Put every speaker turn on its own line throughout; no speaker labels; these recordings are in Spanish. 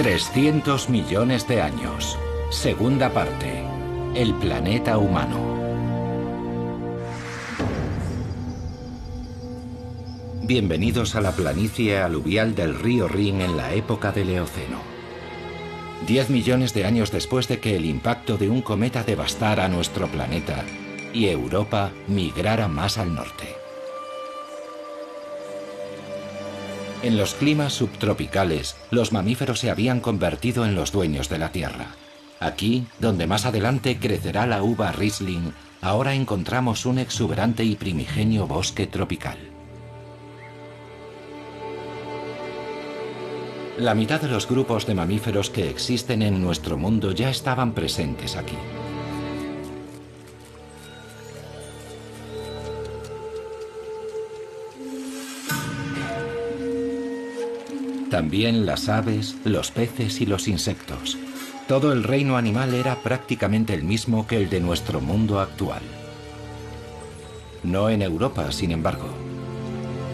300 millones de años. Segunda parte. El planeta humano. Bienvenidos a la planicie aluvial del río Rin en la época del Eoceno. 10 millones de años después de que el impacto de un cometa devastara nuestro planeta y Europa migrara más al norte. En los climas subtropicales, los mamíferos se habían convertido en los dueños de la Tierra. Aquí, donde más adelante crecerá la uva Riesling, ahora encontramos un exuberante y primigenio bosque tropical. La mitad de los grupos de mamíferos que existen en nuestro mundo ya estaban presentes aquí. También las aves, los peces y los insectos. Todo el reino animal era prácticamente el mismo que el de nuestro mundo actual. No en Europa, sin embargo.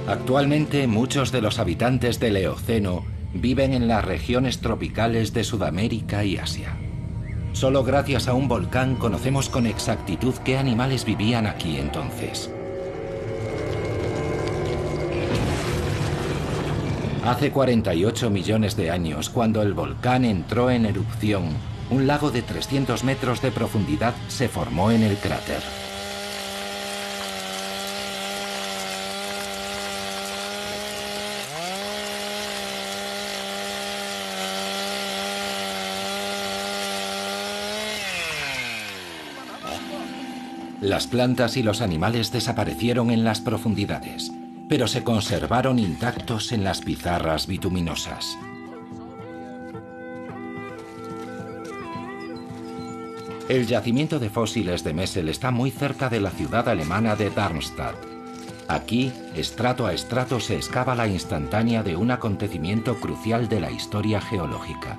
Actualmente muchos de los habitantes del Eoceno viven en las regiones tropicales de Sudamérica y Asia. Solo gracias a un volcán conocemos con exactitud qué animales vivían aquí entonces. Hace 48 millones de años, cuando el volcán entró en erupción, un lago de 300 metros de profundidad se formó en el cráter. Las plantas y los animales desaparecieron en las profundidades, pero se conservaron intactos en las pizarras bituminosas. El yacimiento de fósiles de Messel está muy cerca de la ciudad alemana de Darmstadt. Aquí, estrato a estrato, se excava la instantánea de un acontecimiento crucial de la historia geológica.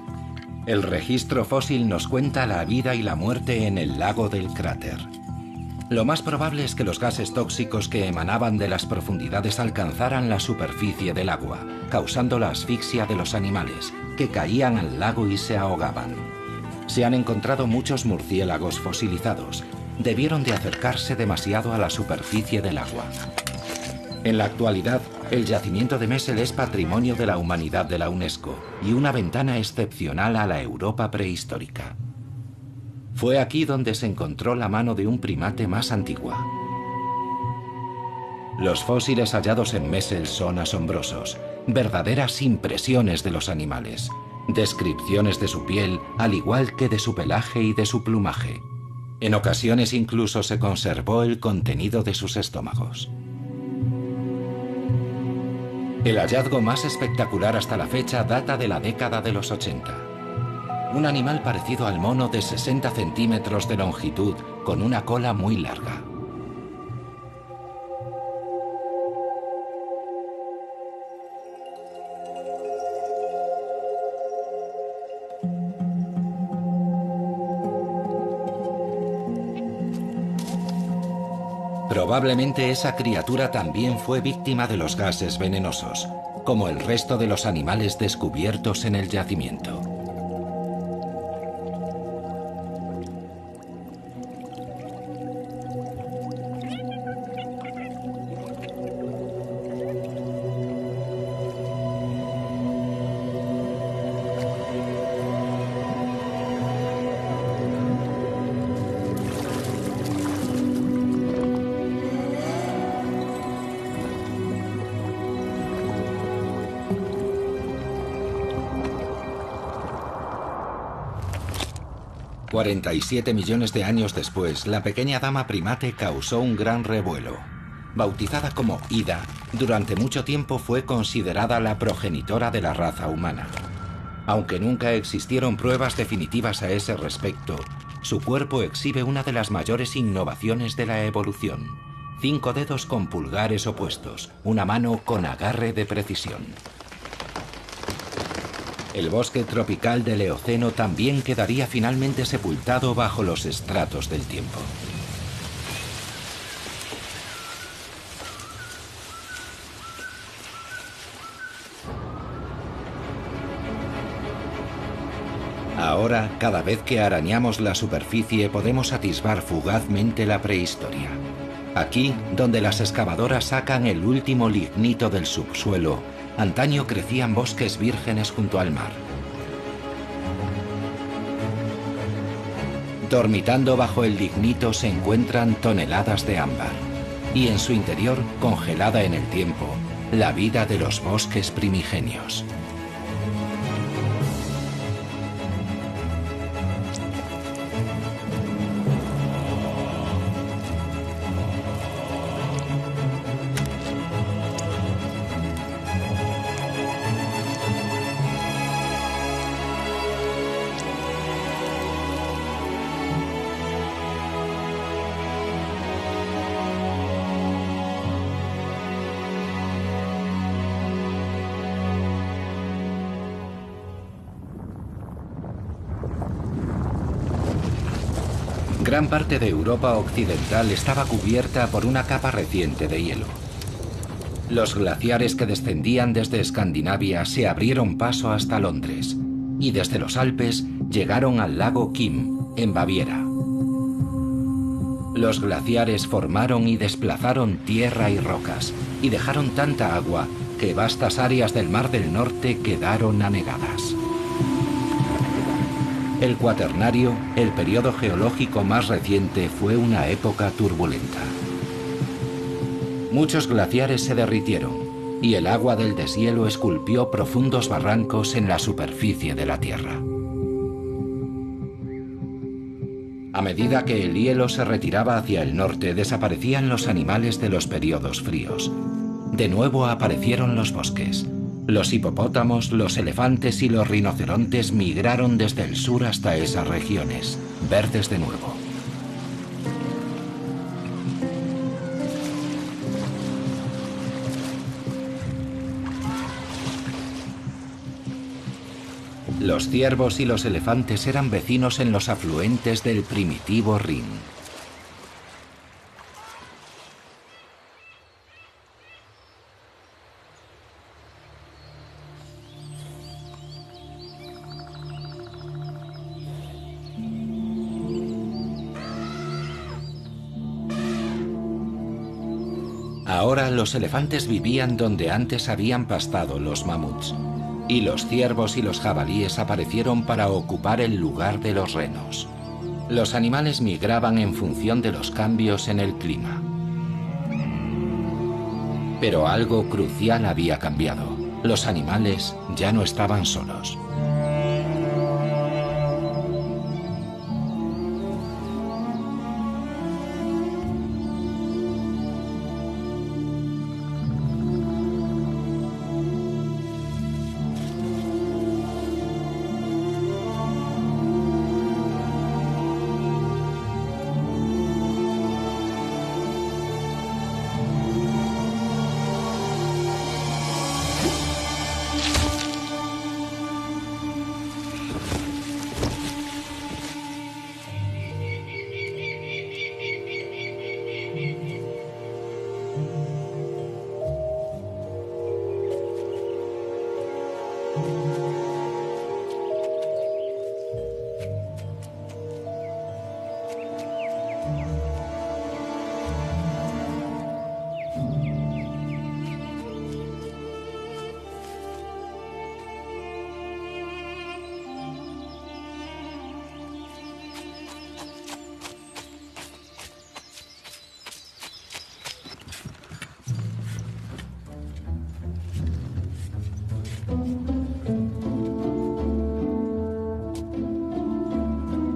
El registro fósil nos cuenta la vida y la muerte en el lago del cráter. Lo más probable es que los gases tóxicos que emanaban de las profundidades alcanzaran la superficie del agua, causando la asfixia de los animales, que caían al lago y se ahogaban. Se han encontrado muchos murciélagos fosilizados. Debieron de acercarse demasiado a la superficie del agua. En la actualidad, el yacimiento de Messel es Patrimonio de la Humanidad de la UNESCO y una ventana excepcional a la Europa prehistórica. Fue aquí donde se encontró la mano de un primate más antigua. Los fósiles hallados en Messel son asombrosos, verdaderas impresiones de los animales, descripciones de su piel, al igual que de su pelaje y de su plumaje. En ocasiones incluso se conservó el contenido de sus estómagos. El hallazgo más espectacular hasta la fecha data de la década de los 80. Un animal parecido al mono de 60 centímetros de longitud, con una cola muy larga. Probablemente esa criatura también fue víctima de los gases venenosos, como el resto de los animales descubiertos en el yacimiento. $47 millones de años después, la pequeña dama primate causó un gran revuelo. Bautizada como Ida, durante mucho tiempo fue considerada la progenitora de la raza humana. Aunque nunca existieron pruebas definitivas a ese respecto, su cuerpo exhibe una de las mayores innovaciones de la evolución. 5 dedos con pulgares opuestos, una mano con agarre de precisión. El bosque tropical del Eoceno también quedaría finalmente sepultado bajo los estratos del tiempo. Ahora, cada vez que arañamos la superficie, podemos atisbar fugazmente la prehistoria. Aquí, donde las excavadoras sacan el último lignito del subsuelo, antaño crecían bosques vírgenes junto al mar. Dormitando bajo el lignito se encuentran toneladas de ámbar, y en su interior, congelada en el tiempo, la vida de los bosques primigenios. Gran parte de Europa occidental estaba cubierta por una capa reciente de hielo. Los glaciares que descendían desde Escandinavia se abrieron paso hasta Londres y desde los Alpes llegaron al lago Kim, en Baviera. Los glaciares formaron y desplazaron tierra y rocas y dejaron tanta agua que vastas áreas del Mar del Norte quedaron anegadas. El Cuaternario, el periodo geológico más reciente, fue una época turbulenta. Muchos glaciares se derritieron y el agua del deshielo esculpió profundos barrancos en la superficie de la Tierra. A medida que el hielo se retiraba hacia el norte, desaparecían los animales de los periodos fríos. De nuevo aparecieron los bosques. Los hipopótamos, los elefantes y los rinocerontes migraron desde el sur hasta esas regiones, verdes de nuevo. Los ciervos y los elefantes eran vecinos en los afluentes del primitivo Rin. Ahora los elefantes vivían donde antes habían pastado los mamuts, y los ciervos y los jabalíes aparecieron para ocupar el lugar de los renos. Los animales migraban en función de los cambios en el clima. Pero algo crucial había cambiado. Los animales ya no estaban solos.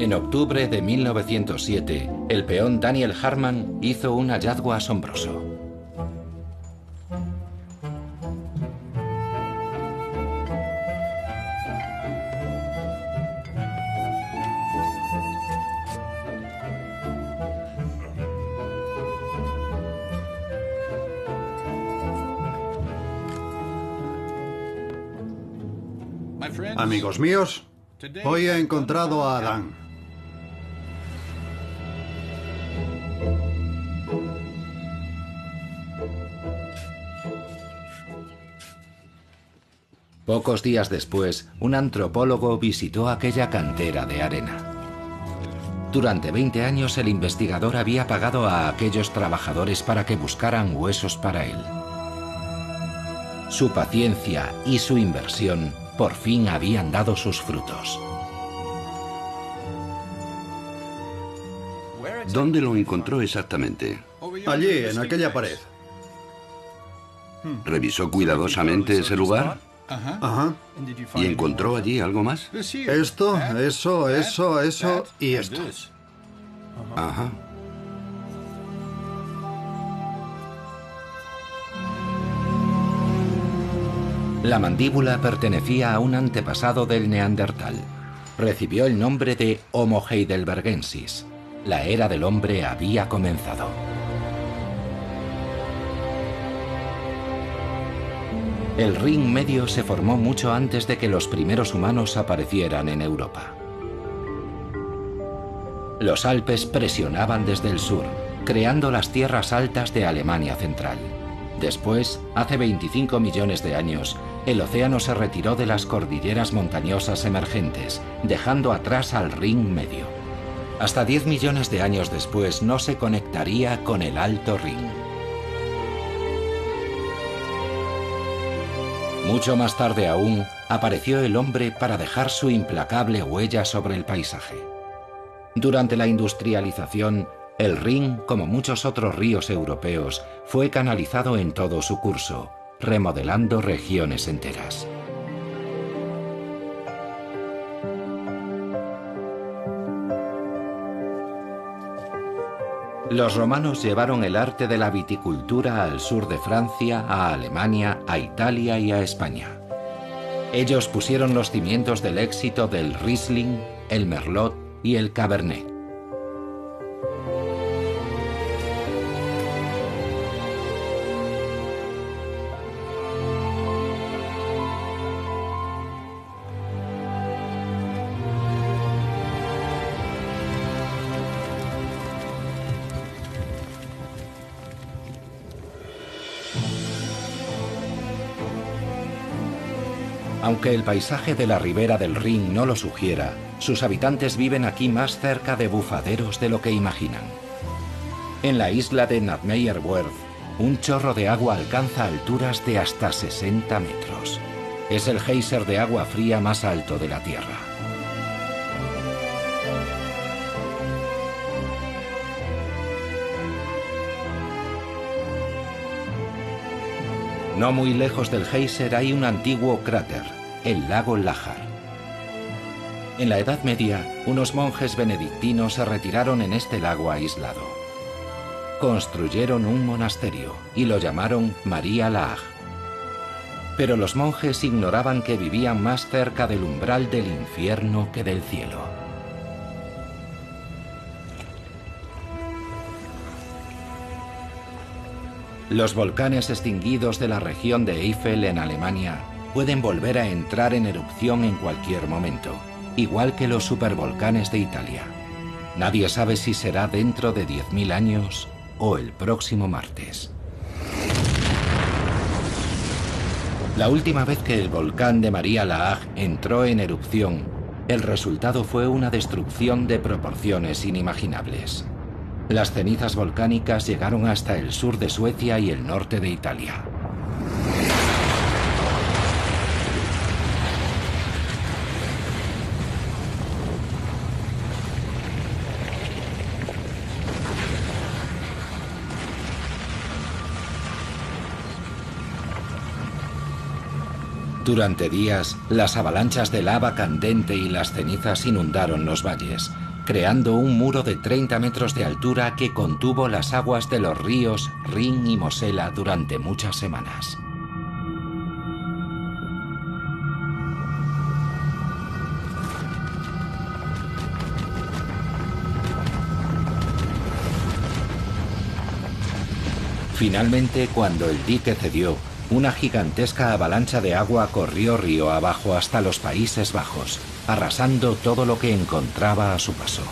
En octubre de 1907, el peón Daniel Harman hizo un hallazgo asombroso.
Amigos míos, hoy he encontrado a Adán.
Pocos días después, un antropólogo visitó aquella cantera de arena. Durante 20 años el investigador había pagado a aquellos trabajadores para que buscaran huesos para él. Su paciencia y su inversión por fin habían dado sus frutos.
¿Dónde lo encontró exactamente?
Allí, en aquella pared.
¿Revisó cuidadosamente ese lugar?
Ajá.
¿Y encontró allí algo más?
Esto, eso y esto.
Ajá.
La mandíbula pertenecía a un antepasado del neandertal. Recibió el nombre de Homo heidelbergensis. La era del hombre había comenzado. El ring medio se formó mucho antes de que los primeros humanos aparecieran en Europa. Los Alpes presionaban desde el sur, creando las tierras altas de Alemania Central. Después, hace 25 millones de años, el océano se retiró de las cordilleras montañosas emergentes, dejando atrás al ring medio. Hasta 10 millones de años después no se conectaría con el Alto Ring. Mucho más tarde aún, apareció el hombre para dejar su implacable huella sobre el paisaje. Durante la industrialización, el Rin, como muchos otros ríos europeos, fue canalizado en todo su curso, remodelando regiones enteras. Los romanos llevaron el arte de la viticultura al sur de Francia, a Alemania, a Italia y a España. Ellos pusieron los cimientos del éxito del Riesling, el Merlot y el Cabernet. Aunque el paisaje de la ribera del Rin no lo sugiera, sus habitantes viven aquí más cerca de bufaderos de lo que imaginan. En la isla de Nadmeyerwerf, un chorro de agua alcanza alturas de hasta 60 metros. Es el geyser de agua fría más alto de la Tierra. No muy lejos del geyser hay un antiguo cráter, el lago Lájar. En la Edad Media, unos monjes benedictinos se retiraron en este lago aislado. Construyeron un monasterio y lo llamaron María Laach. Pero los monjes ignoraban que vivían más cerca del umbral del infierno que del cielo. Los volcanes extinguidos de la región de Eifel en Alemania pueden volver a entrar en erupción en cualquier momento, igual que los supervolcanes de Italia. Nadie sabe si será dentro de 10.000 años o el próximo martes. La última vez que el volcán de María Laach entró en erupción, el resultado fue una destrucción de proporciones inimaginables. Las cenizas volcánicas llegaron hasta el sur de Suecia y el norte de Italia. Durante días, las avalanchas de lava candente y las cenizas inundaron los valles, creando un muro de 30 metros de altura que contuvo las aguas de los ríos Rin y Mosela durante muchas semanas. Finalmente, cuando el dique cedió, una gigantesca avalancha de agua corrió río abajo hasta los Países Bajos, arrasando todo lo que encontraba a su paso.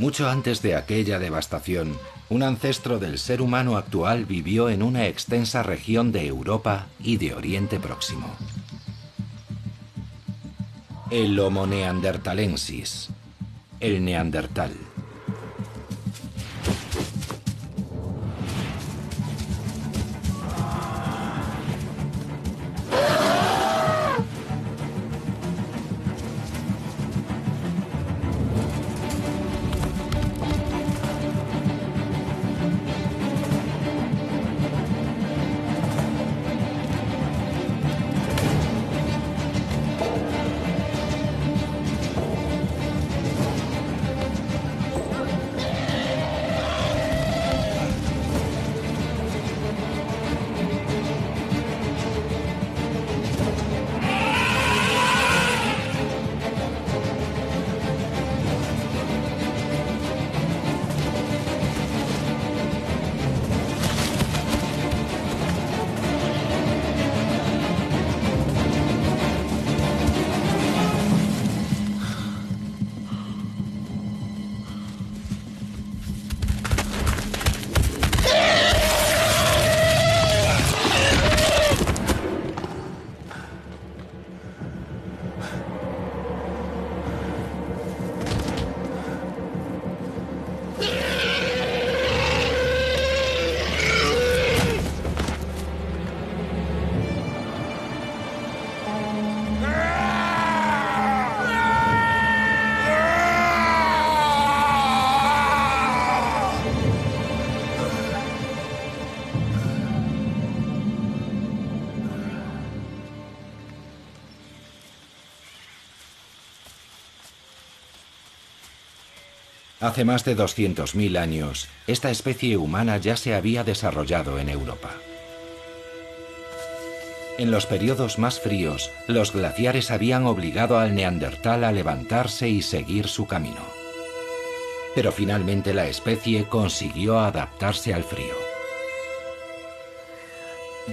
Mucho antes de aquella devastación, un ancestro del ser humano actual vivió en una extensa región de Europa y de Oriente Próximo. El Homo neanderthalensis, el neandertal. Hace más de 200.000 años, esta especie humana ya se había desarrollado en Europa. En los periodos más fríos, los glaciares habían obligado al neandertal a levantarse y seguir su camino. Pero finalmente la especie consiguió adaptarse al frío.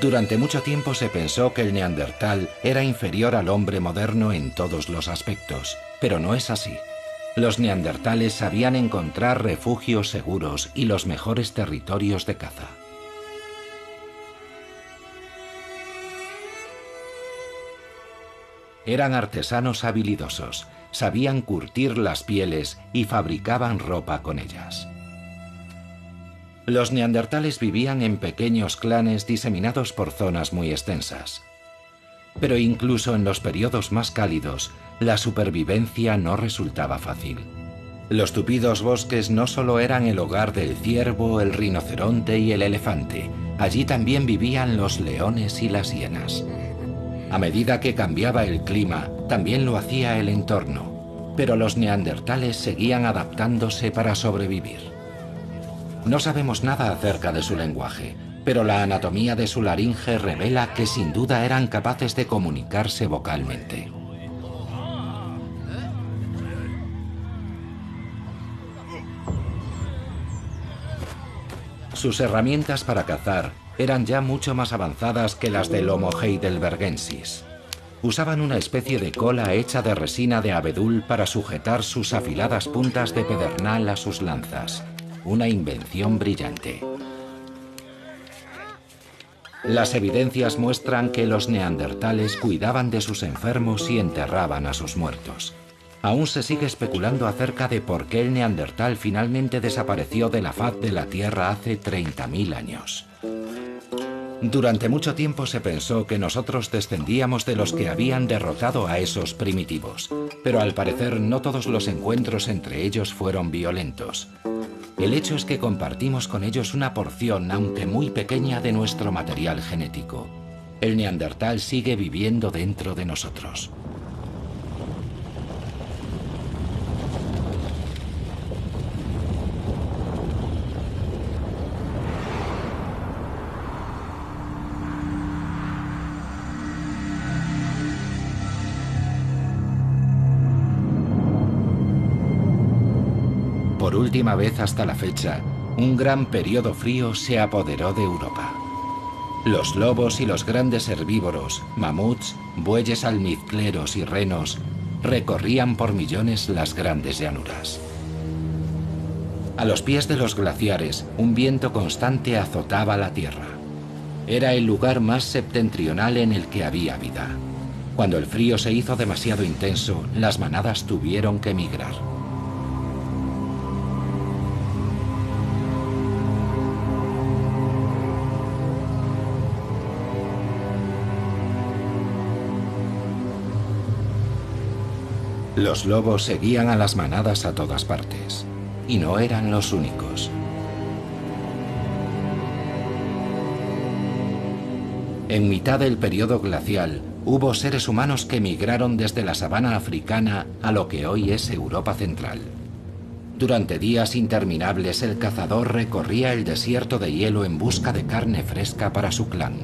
Durante mucho tiempo se pensó que el neandertal era inferior al hombre moderno en todos los aspectos, pero no es así. Los neandertales sabían encontrar refugios seguros y los mejores territorios de caza. Eran artesanos habilidosos, sabían curtir las pieles y fabricaban ropa con ellas. Los neandertales vivían en pequeños clanes diseminados por zonas muy extensas. Pero incluso en los periodos más cálidos, la supervivencia no resultaba fácil. Los tupidos bosques no solo eran el hogar del ciervo, el rinoceronte y el elefante, allí también vivían los leones y las hienas. A medida que cambiaba el clima, también lo hacía el entorno, pero los neandertales seguían adaptándose para sobrevivir. No sabemos nada acerca de su lenguaje, pero la anatomía de su laringe revela que sin duda eran capaces de comunicarse vocalmente. Sus herramientas para cazar eran ya mucho más avanzadas que las del Homo heidelbergensis. Usaban una especie de cola hecha de resina de abedul para sujetar sus afiladas puntas de pedernal a sus lanzas. Una invención brillante. Las evidencias muestran que los neandertales cuidaban de sus enfermos y enterraban a sus muertos. Aún se sigue especulando acerca de por qué el neandertal finalmente desapareció de la faz de la Tierra hace 30.000 años. Durante mucho tiempo se pensó que nosotros descendíamos de los que habían derrotado a esos primitivos, pero al parecer no todos los encuentros entre ellos fueron violentos. El hecho es que compartimos con ellos una porción, aunque muy pequeña, de nuestro material genético. El neandertal sigue viviendo dentro de nosotros. Por última vez hasta la fecha, un gran periodo frío se apoderó de Europa. Los lobos y los grandes herbívoros, mamuts, bueyes almizcleros y renos, recorrían por millones las grandes llanuras. A los pies de los glaciares, un viento constante azotaba la tierra. Era el lugar más septentrional en el que había vida. Cuando el frío se hizo demasiado intenso, las manadas tuvieron que emigrar. Los lobos seguían a las manadas a todas partes. Y no eran los únicos. En mitad del periodo glacial, hubo seres humanos que migraron desde la sabana africana a lo que hoy es Europa Central. Durante días interminables, el cazador recorría el desierto de hielo en busca de carne fresca para su clan.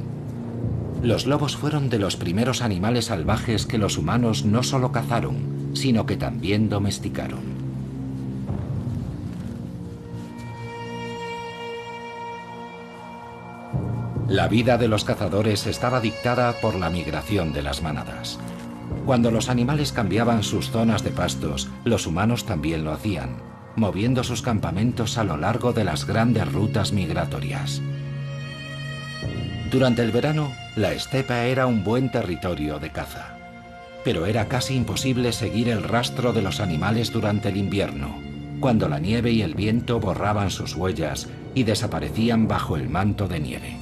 Los lobos fueron de los primeros animales salvajes que los humanos no solo cazaron, sino que también domesticaron. La vida de los cazadores estaba dictada por la migración de las manadas. Cuando los animales cambiaban sus zonas de pastos, los humanos también lo hacían, moviendo sus campamentos a lo largo de las grandes rutas migratorias. Durante el verano, la estepa era un buen territorio de caza, pero era casi imposible seguir el rastro de los animales durante el invierno, cuando la nieve y el viento borraban sus huellas y desaparecían bajo el manto de nieve.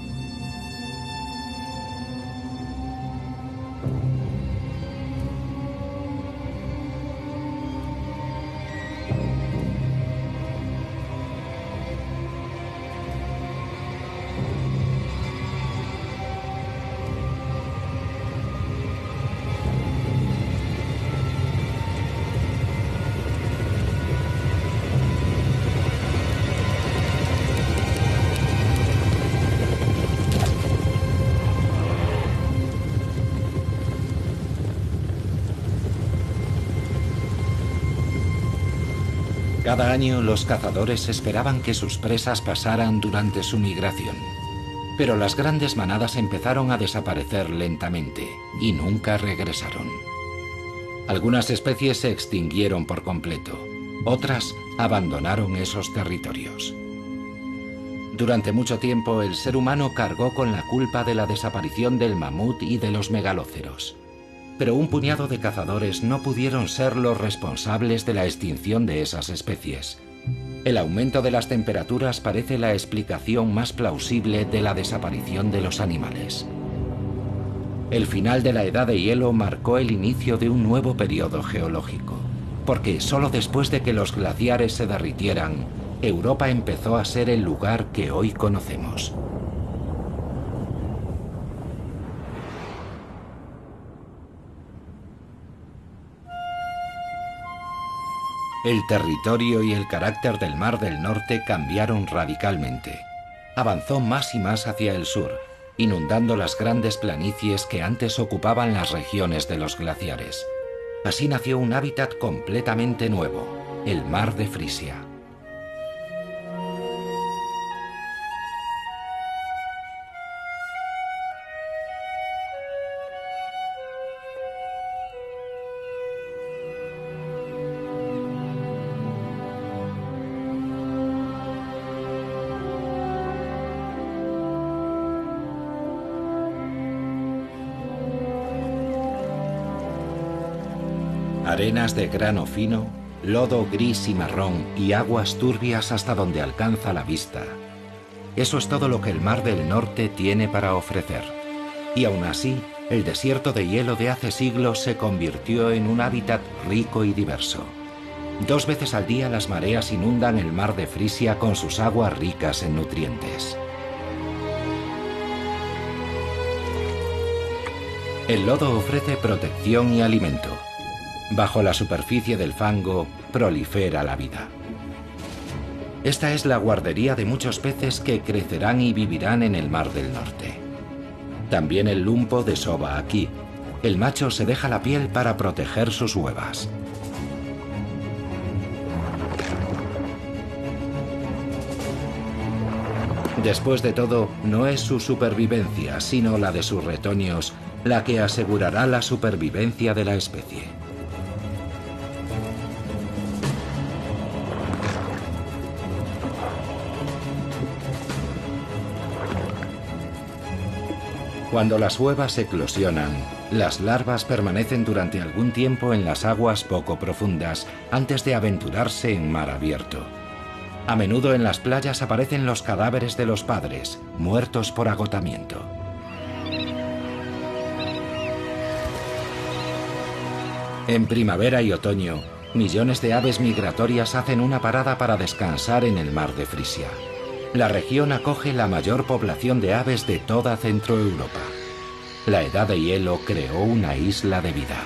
Cada año los cazadores esperaban que sus presas pasaran durante su migración. Pero las grandes manadas empezaron a desaparecer lentamente y nunca regresaron. Algunas especies se extinguieron por completo, otras abandonaron esos territorios. Durante mucho tiempo el ser humano cargó con la culpa de la desaparición del mamut y de los megalóceros. Pero un puñado de cazadores no pudieron ser los responsables de la extinción de esas especies. El aumento de las temperaturas parece la explicación más plausible de la desaparición de los animales. El final de la edad de hielo marcó el inicio de un nuevo periodo geológico, porque solo después de que los glaciares se derritieran, Europa empezó a ser el lugar que hoy conocemos. El territorio y el carácter del Mar del Norte cambiaron radicalmente. Avanzó más y más hacia el sur, inundando las grandes planicies que antes ocupaban las regiones de los glaciares. Así nació un hábitat completamente nuevo, el Mar de Frisia. Arenas de grano fino, lodo gris y marrón y aguas turbias hasta donde alcanza la vista. Eso es todo lo que el Mar del Norte tiene para ofrecer. Y aún así, el desierto de hielo de hace siglos se convirtió en un hábitat rico y diverso. 2 veces al día las mareas inundan el Mar de Frisia con sus aguas ricas en nutrientes. El lodo ofrece protección y alimento. Bajo la superficie del fango prolifera la vida. Esta es la guardería de muchos peces que crecerán y vivirán en el Mar del Norte. También el lumpo desova aquí. El macho se deja la piel para proteger sus huevas. Después de todo, no es su supervivencia, sino la de sus retoños, la que asegurará la supervivencia de la especie. Cuando las huevas eclosionan, las larvas permanecen durante algún tiempo en las aguas poco profundas antes de aventurarse en mar abierto. A menudo en las playas aparecen los cadáveres de los padres, muertos por agotamiento. En primavera y otoño, millones de aves migratorias hacen una parada para descansar en el mar de Frisia. La región acoge la mayor población de aves de toda Centroeuropa. La edad de hielo creó una isla de vida.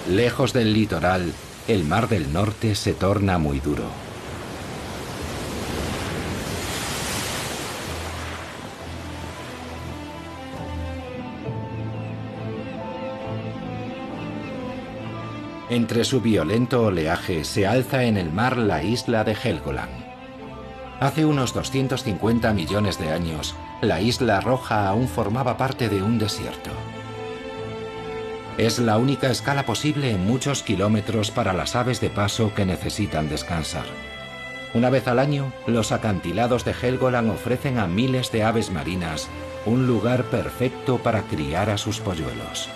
Lejos del litoral, el mar del norte se torna muy duro. Entre su violento oleaje se alza en el mar la isla de Helgoland. Hace unos 250 millones de años, la isla roja aún formaba parte de un desierto. Es la única escala posible en muchos kilómetros para las aves de paso que necesitan descansar. Una vez al año, los acantilados de Helgoland ofrecen a miles de aves marinas un lugar perfecto para criar a sus polluelos.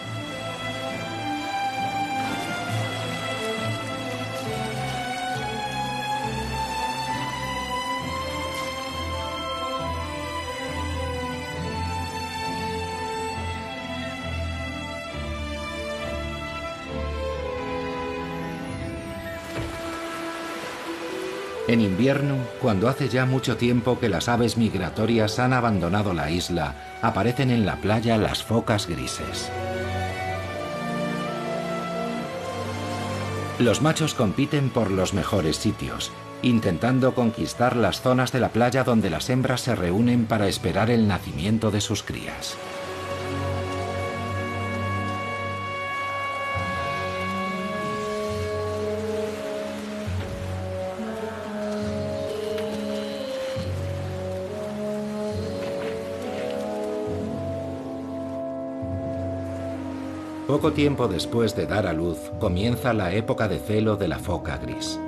En invierno, cuando hace ya mucho tiempo que las aves migratorias han abandonado la isla, aparecen en la playa las focas grises. Los machos compiten por los mejores sitios, intentando conquistar las zonas de la playa donde las hembras se reúnen para esperar el nacimiento de sus crías. Poco tiempo después de dar a luz, comienza la época de celo de la foca gris.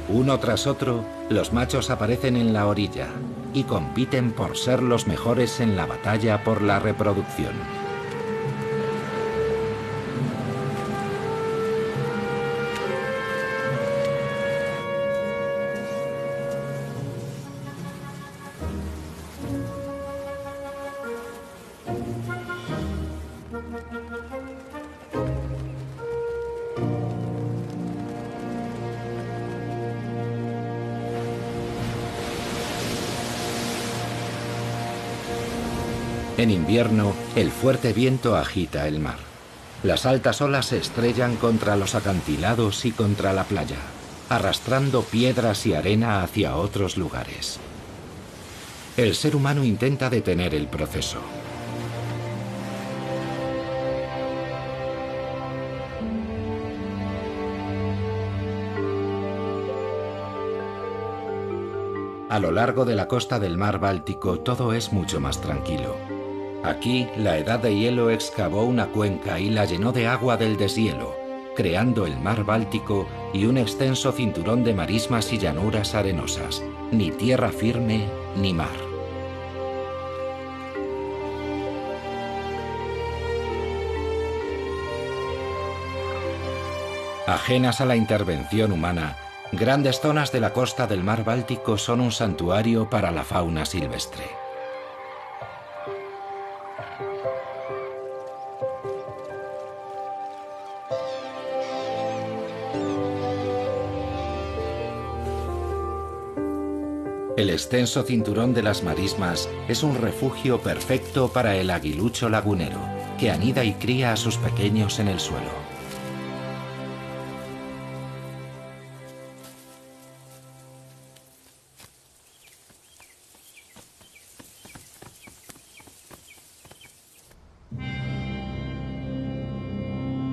Uno tras otro, los machos aparecen en la orilla y compiten por ser los mejores en la batalla por la reproducción. En invierno, el fuerte viento agita el mar. Las altas olas se estrellan contra los acantilados y contra la playa, arrastrando piedras y arena hacia otros lugares. El ser humano intenta detener el proceso. A lo largo de la costa del mar Báltico todo es mucho más tranquilo. Aquí, la edad de hielo excavó una cuenca y la llenó de agua del deshielo, creando el mar Báltico y un extenso cinturón de marismas y llanuras arenosas, ni tierra firme ni mar. Ajenas a la intervención humana, grandes zonas de la costa del mar Báltico son un santuario para la fauna silvestre. El extenso cinturón de las marismas es un refugio perfecto para el aguilucho lagunero, que anida y cría a sus pequeños en el suelo.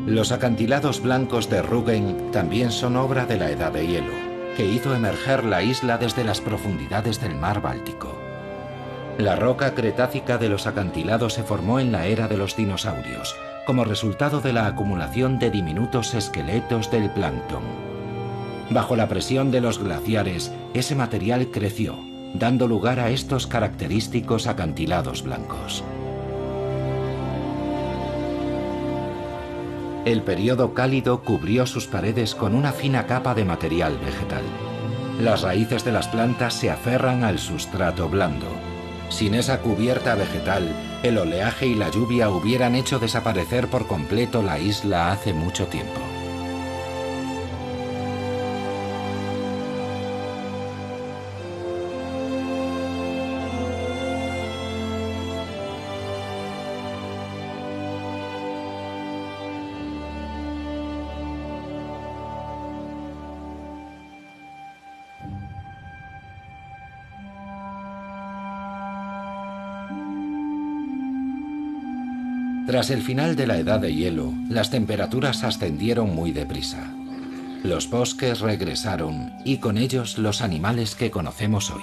Los acantilados blancos de Rügen también son obra de la Edad de Hielo, que hizo emerger la isla desde las profundidades del mar Báltico. La roca cretácica de los acantilados se formó en la era de los dinosaurios, como resultado de la acumulación de diminutos esqueletos del plancton. Bajo la presión de los glaciares, ese material creció, dando lugar a estos característicos acantilados blancos. El período cálido cubrió sus paredes con una fina capa de material vegetal. Las raíces de las plantas se aferran al sustrato blando. Sin esa cubierta vegetal, el oleaje y la lluvia hubieran hecho desaparecer por completo la isla hace mucho tiempo. Tras el final de la edad de hielo, las temperaturas ascendieron muy deprisa. Los bosques regresaron y con ellos los animales que conocemos hoy.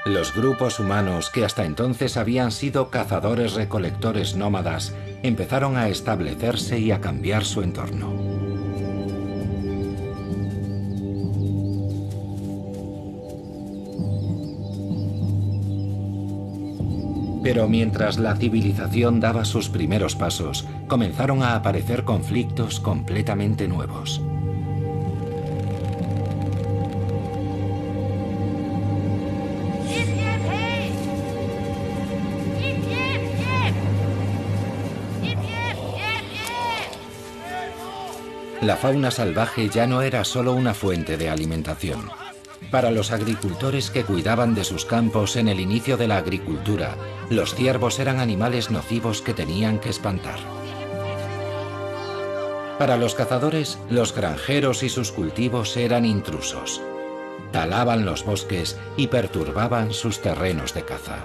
Los grupos humanos que hasta entonces habían sido cazadores-recolectores nómadas empezaron a establecerse y a cambiar su entorno. Pero mientras la civilización daba sus primeros pasos, comenzaron a aparecer conflictos completamente nuevos. La fauna salvaje ya no era solo una fuente de alimentación. Para los agricultores que cuidaban de sus campos en el inicio de la agricultura, los ciervos eran animales nocivos que tenían que espantar. Para los cazadores, los granjeros y sus cultivos eran intrusos. Talaban los bosques y perturbaban sus terrenos de caza.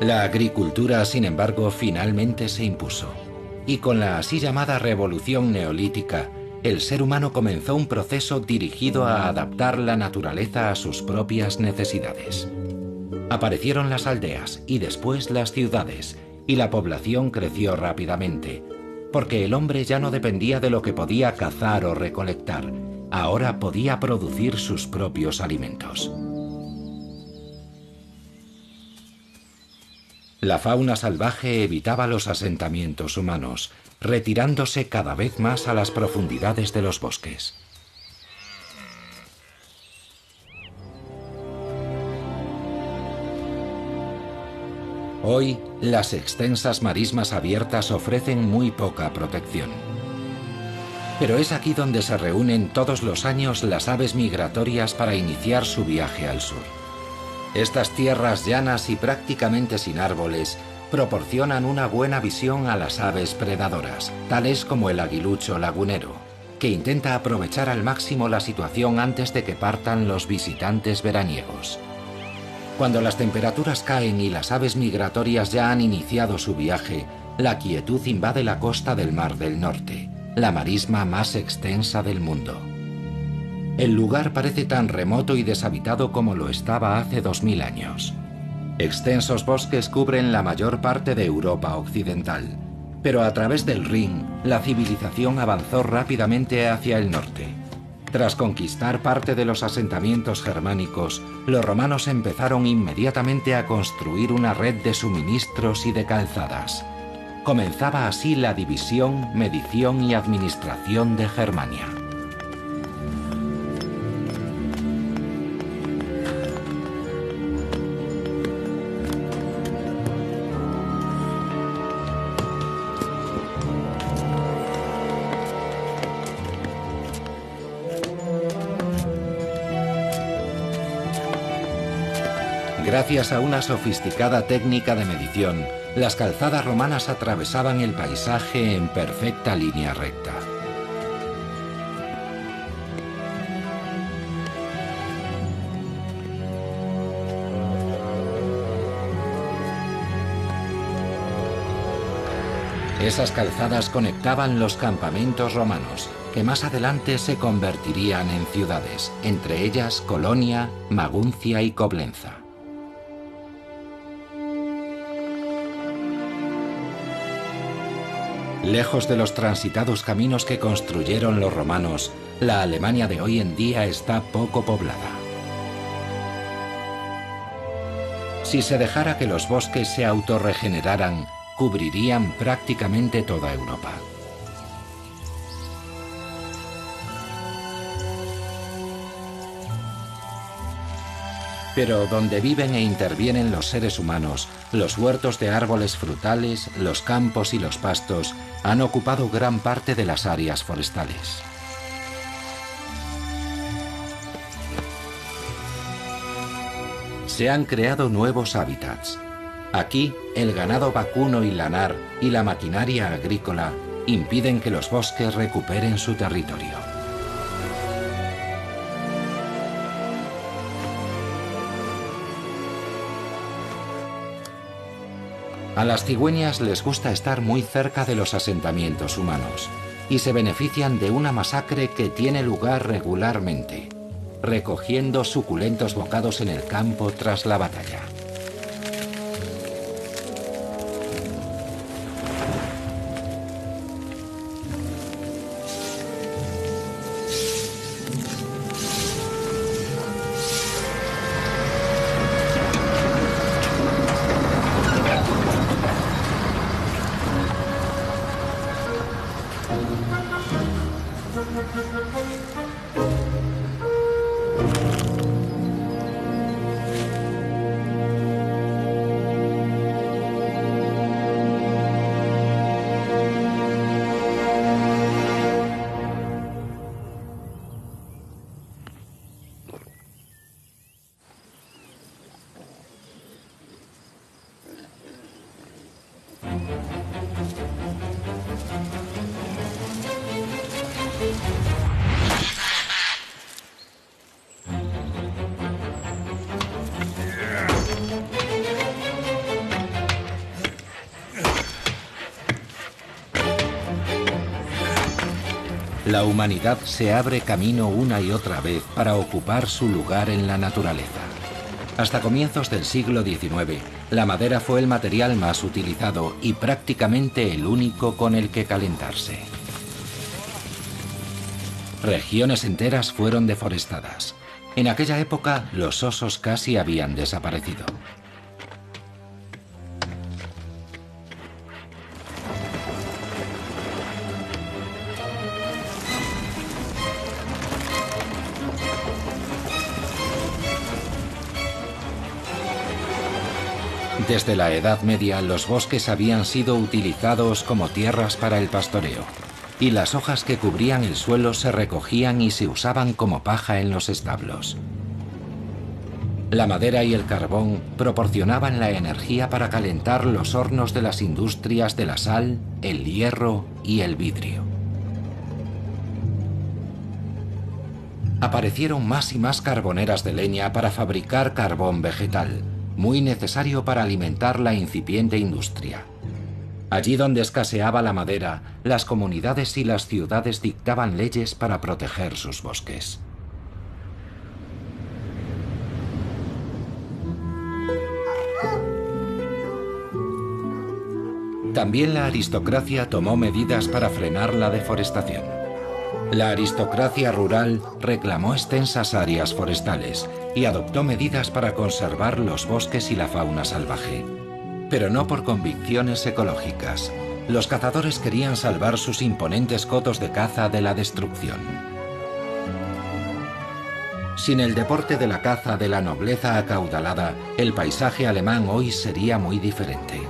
La agricultura, sin embargo, finalmente se impuso. Y con la así llamada Revolución Neolítica, el ser humano comenzó un proceso dirigido a adaptar la naturaleza a sus propias necesidades. Aparecieron las aldeas y después las ciudades, y la población creció rápidamente, porque el hombre ya no dependía de lo que podía cazar o recolectar, ahora podía producir sus propios alimentos. La fauna salvaje evitaba los asentamientos humanos, retirándose cada vez más a las profundidades de los bosques. Hoy, las extensas marismas abiertas ofrecen muy poca protección. Pero es aquí donde se reúnen todos los años las aves migratorias para iniciar su viaje al sur. Estas tierras llanas y prácticamente sin árboles proporcionan una buena visión a las aves predadoras, tales como el aguilucho lagunero, que intenta aprovechar al máximo la situación antes de que partan los visitantes veraniegos. Cuando las temperaturas caen y las aves migratorias ya han iniciado su viaje, la quietud invade la costa del Mar del Norte, la marisma más extensa del mundo. El lugar parece tan remoto y deshabitado como lo estaba hace 2000 años. Extensos bosques cubren la mayor parte de Europa occidental, pero a través del Rin, la civilización avanzó rápidamente hacia el norte. Tras conquistar parte de los asentamientos germánicos, los romanos empezaron inmediatamente a construir una red de suministros y de calzadas. Comenzaba así la división, medición y administración de Germania. Gracias a una sofisticada técnica de medición, las calzadas romanas atravesaban el paisaje en perfecta línea recta. Esas calzadas conectaban los campamentos romanos, que más adelante se convertirían en ciudades, entre ellas Colonia, Maguncia y Coblenza. Lejos de los transitados caminos que construyeron los romanos, la Alemania de hoy en día está poco poblada. Si se dejara que los bosques se autorregeneraran, cubrirían prácticamente toda Europa. Pero donde viven e intervienen los seres humanos, los huertos de árboles frutales, los campos y los pastos han ocupado gran parte de las áreas forestales. Se han creado nuevos hábitats. Aquí, el ganado vacuno y lanar y la maquinaria agrícola impiden que los bosques recuperen su territorio. A las cigüeñas les gusta estar muy cerca de los asentamientos humanos y se benefician de una masacre que tiene lugar regularmente, recogiendo suculentos bocados en el campo tras la batalla. La humanidad se abre camino una y otra vez para ocupar su lugar en la naturaleza. Hasta comienzos del siglo XIX, la madera fue el material más utilizado y prácticamente el único con el que calentarse. Regiones enteras fueron deforestadas. En aquella época, los osos casi habían desaparecido. Desde la Edad Media, los bosques habían sido utilizados como tierras para el pastoreo, y las hojas que cubrían el suelo se recogían y se usaban como paja en los establos. La madera y el carbón proporcionaban la energía para calentar los hornos de las industrias de la sal, el hierro y el vidrio. Aparecieron más y más carboneras de leña para fabricar carbón vegetal, muy necesario para alimentar la incipiente industria. Allí donde escaseaba la madera, las comunidades y las ciudades dictaban leyes para proteger sus bosques. También la aristocracia tomó medidas para frenar la deforestación. La aristocracia rural reclamó extensas áreas forestales y adoptó medidas para conservar los bosques y la fauna salvaje. Pero no por convicciones ecológicas. Los cazadores querían salvar sus imponentes cotos de caza de la destrucción. Sin el deporte de la caza de la nobleza acaudalada, el paisaje alemán hoy sería muy diferente.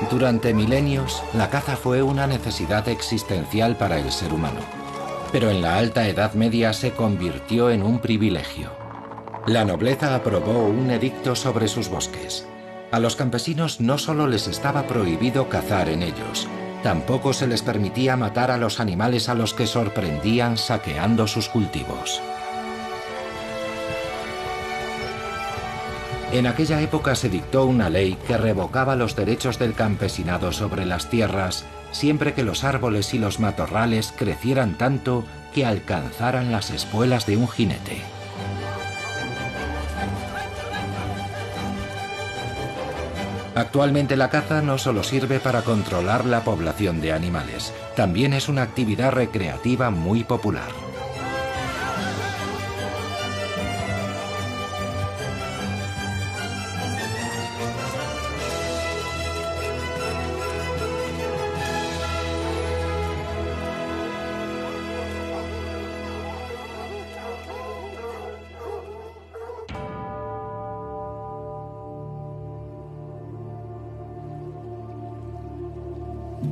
Durante milenios, la caza fue una necesidad existencial para el ser humano. Pero en la Alta Edad Media se convirtió en un privilegio. La nobleza aprobó un edicto sobre sus bosques. A los campesinos no solo les estaba prohibido cazar en ellos, tampoco se les permitía matar a los animales a los que sorprendían saqueando sus cultivos. En aquella época se dictó una ley que revocaba los derechos del campesinado sobre las tierras siempre que los árboles y los matorrales crecieran tanto que alcanzaran las espuelas de un jinete. Actualmente la caza no solo sirve para controlar la población de animales, también es una actividad recreativa muy popular.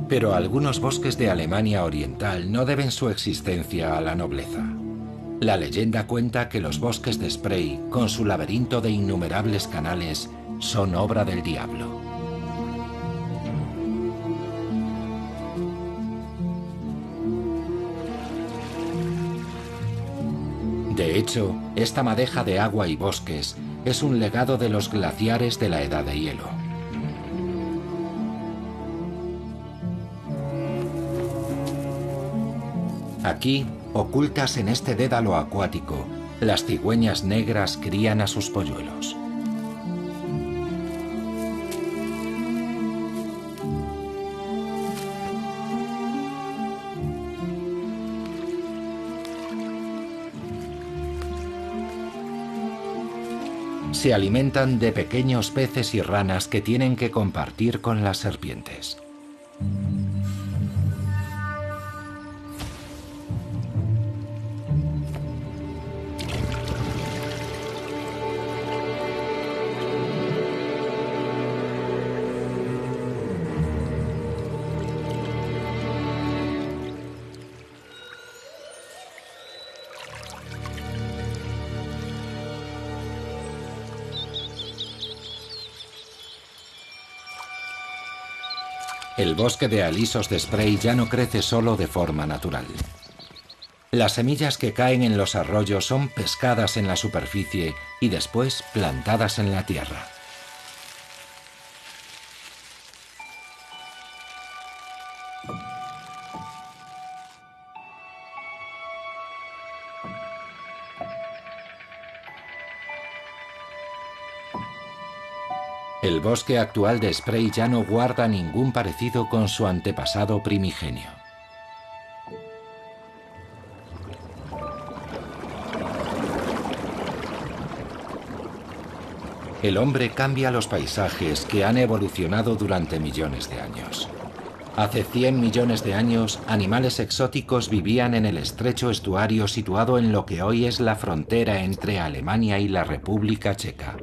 Pero algunos bosques de Alemania Oriental no deben su existencia a la nobleza. La leyenda cuenta que los bosques de Spray, con su laberinto de innumerables canales, son obra del diablo. De hecho, esta madeja de agua y bosques es un legado de los glaciares de la Edad de Hielo. Aquí, ocultas en este dédalo acuático, las cigüeñas negras crían a sus polluelos. Se alimentan de pequeños peces y ranas que tienen que compartir con las serpientes. El bosque de alisos de Spray ya no crece solo de forma natural. Las semillas que caen en los arroyos son pescadas en la superficie y después plantadas en la tierra. El bosque actual de Spray ya no guarda ningún parecido con su antepasado primigenio. El hombre cambia los paisajes que han evolucionado durante millones de años. Hace 100 millones de años, animales exóticos vivían en el estrecho estuario situado en lo que hoy es la frontera entre Alemania y la República Checa.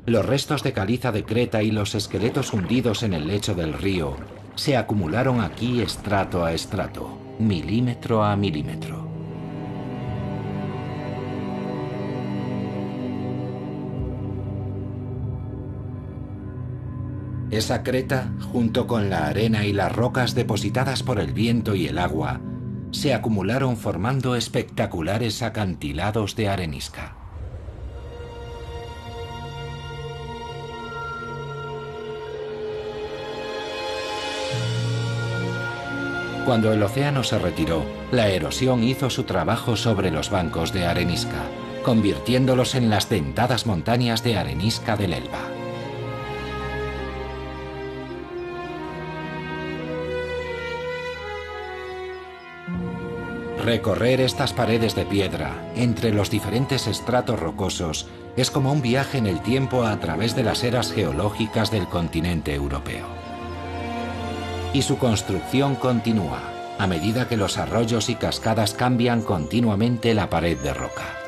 Los restos de caliza de Creta y los esqueletos hundidos en el lecho del río se acumularon aquí estrato a estrato, milímetro a milímetro. Esa creta, junto con la arena y las rocas depositadas por el viento y el agua, se acumularon formando espectaculares acantilados de arenisca. Cuando el océano se retiró, la erosión hizo su trabajo sobre los bancos de arenisca, convirtiéndolos en las dentadas montañas de arenisca del Elba. Recorrer estas paredes de piedra, entre los diferentes estratos rocosos, es como un viaje en el tiempo a través de las eras geológicas del continente europeo. Y su construcción continúa, a medida que los arroyos y cascadas cambian continuamente la pared de roca.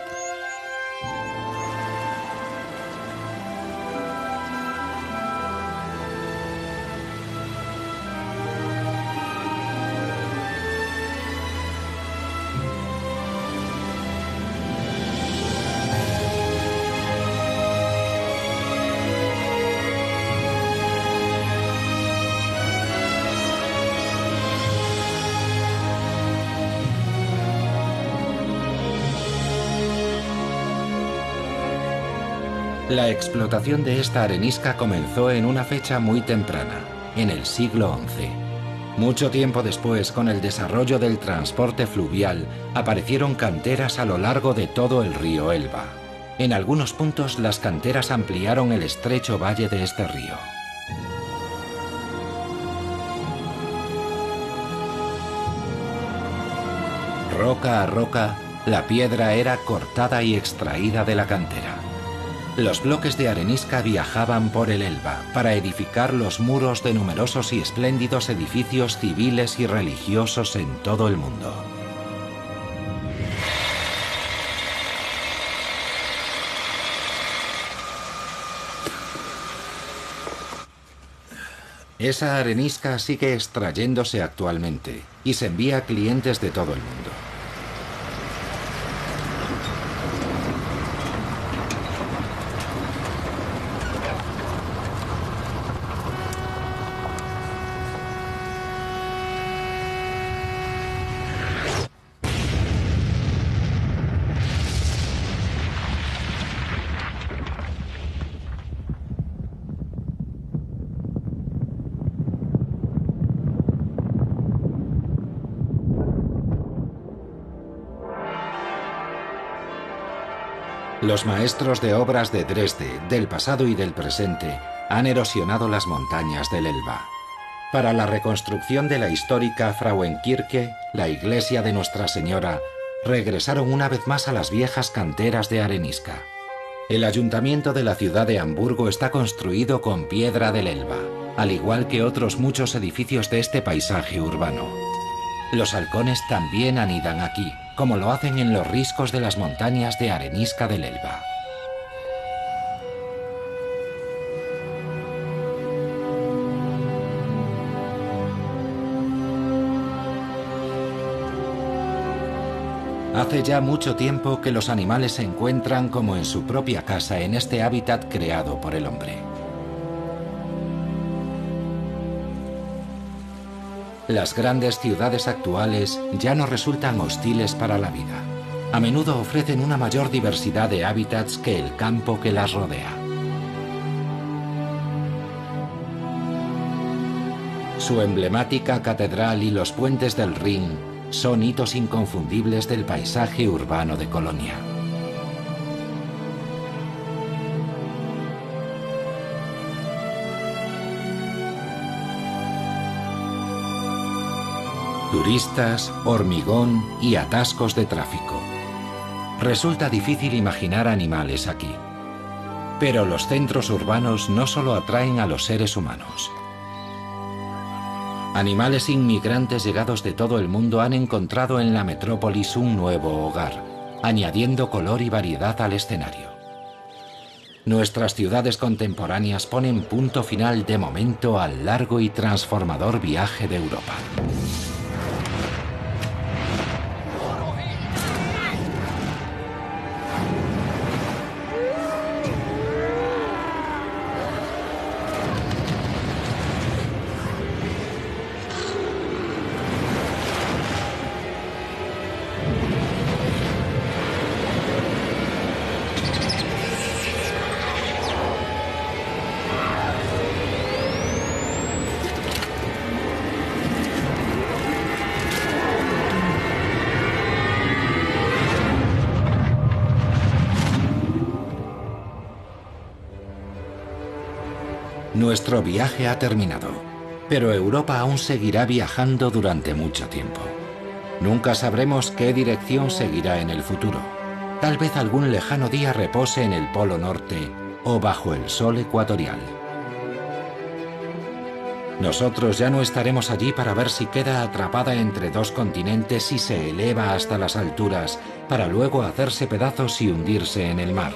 La explotación de esta arenisca comenzó en una fecha muy temprana, en el siglo XI. Mucho tiempo después, con el desarrollo del transporte fluvial, aparecieron canteras a lo largo de todo el río Elba. En algunos puntos, las canteras ampliaron el estrecho valle de este río. Roca a roca, la piedra era cortada y extraída de la cantera. Los bloques de arenisca viajaban por el Elba para edificar los muros de numerosos y espléndidos edificios civiles y religiosos en todo el mundo. Esa arenisca sigue extrayéndose actualmente y se envía a clientes de todo el mundo. Los maestros de obras de Dresde, del pasado y del presente, han erosionado las montañas del Elba. Para la reconstrucción de la histórica Frauenkirche, la iglesia de Nuestra Señora, regresaron una vez más a las viejas canteras de arenisca. El ayuntamiento de la ciudad de Hamburgo está construido con piedra del Elba, al igual que otros muchos edificios de este paisaje urbano. Los halcones también anidan aquí, como lo hacen en los riscos de las montañas de arenisca del Elba. Hace ya mucho tiempo que los animales se encuentran como en su propia casa en este hábitat creado por el hombre. Las grandes ciudades actuales ya no resultan hostiles para la vida. A menudo ofrecen una mayor diversidad de hábitats que el campo que las rodea. Su emblemática catedral y los puentes del Rin son hitos inconfundibles del paisaje urbano de Colonia. Turistas, hormigón y atascos de tráfico. Resulta difícil imaginar animales aquí. Pero los centros urbanos no solo atraen a los seres humanos. Animales inmigrantes llegados de todo el mundo han encontrado en la metrópolis un nuevo hogar, añadiendo color y variedad al escenario. Nuestras ciudades contemporáneas ponen punto final de momento al largo y transformador viaje de Europa. Nuestro viaje ha terminado, pero Europa aún seguirá viajando durante mucho tiempo. Nunca sabremos qué dirección seguirá en el futuro. Tal vez algún lejano día repose en el Polo Norte o bajo el sol ecuatorial. Nosotros ya no estaremos allí para ver si queda atrapada entre dos continentes y se eleva hasta las alturas para luego hacerse pedazos y hundirse en el mar.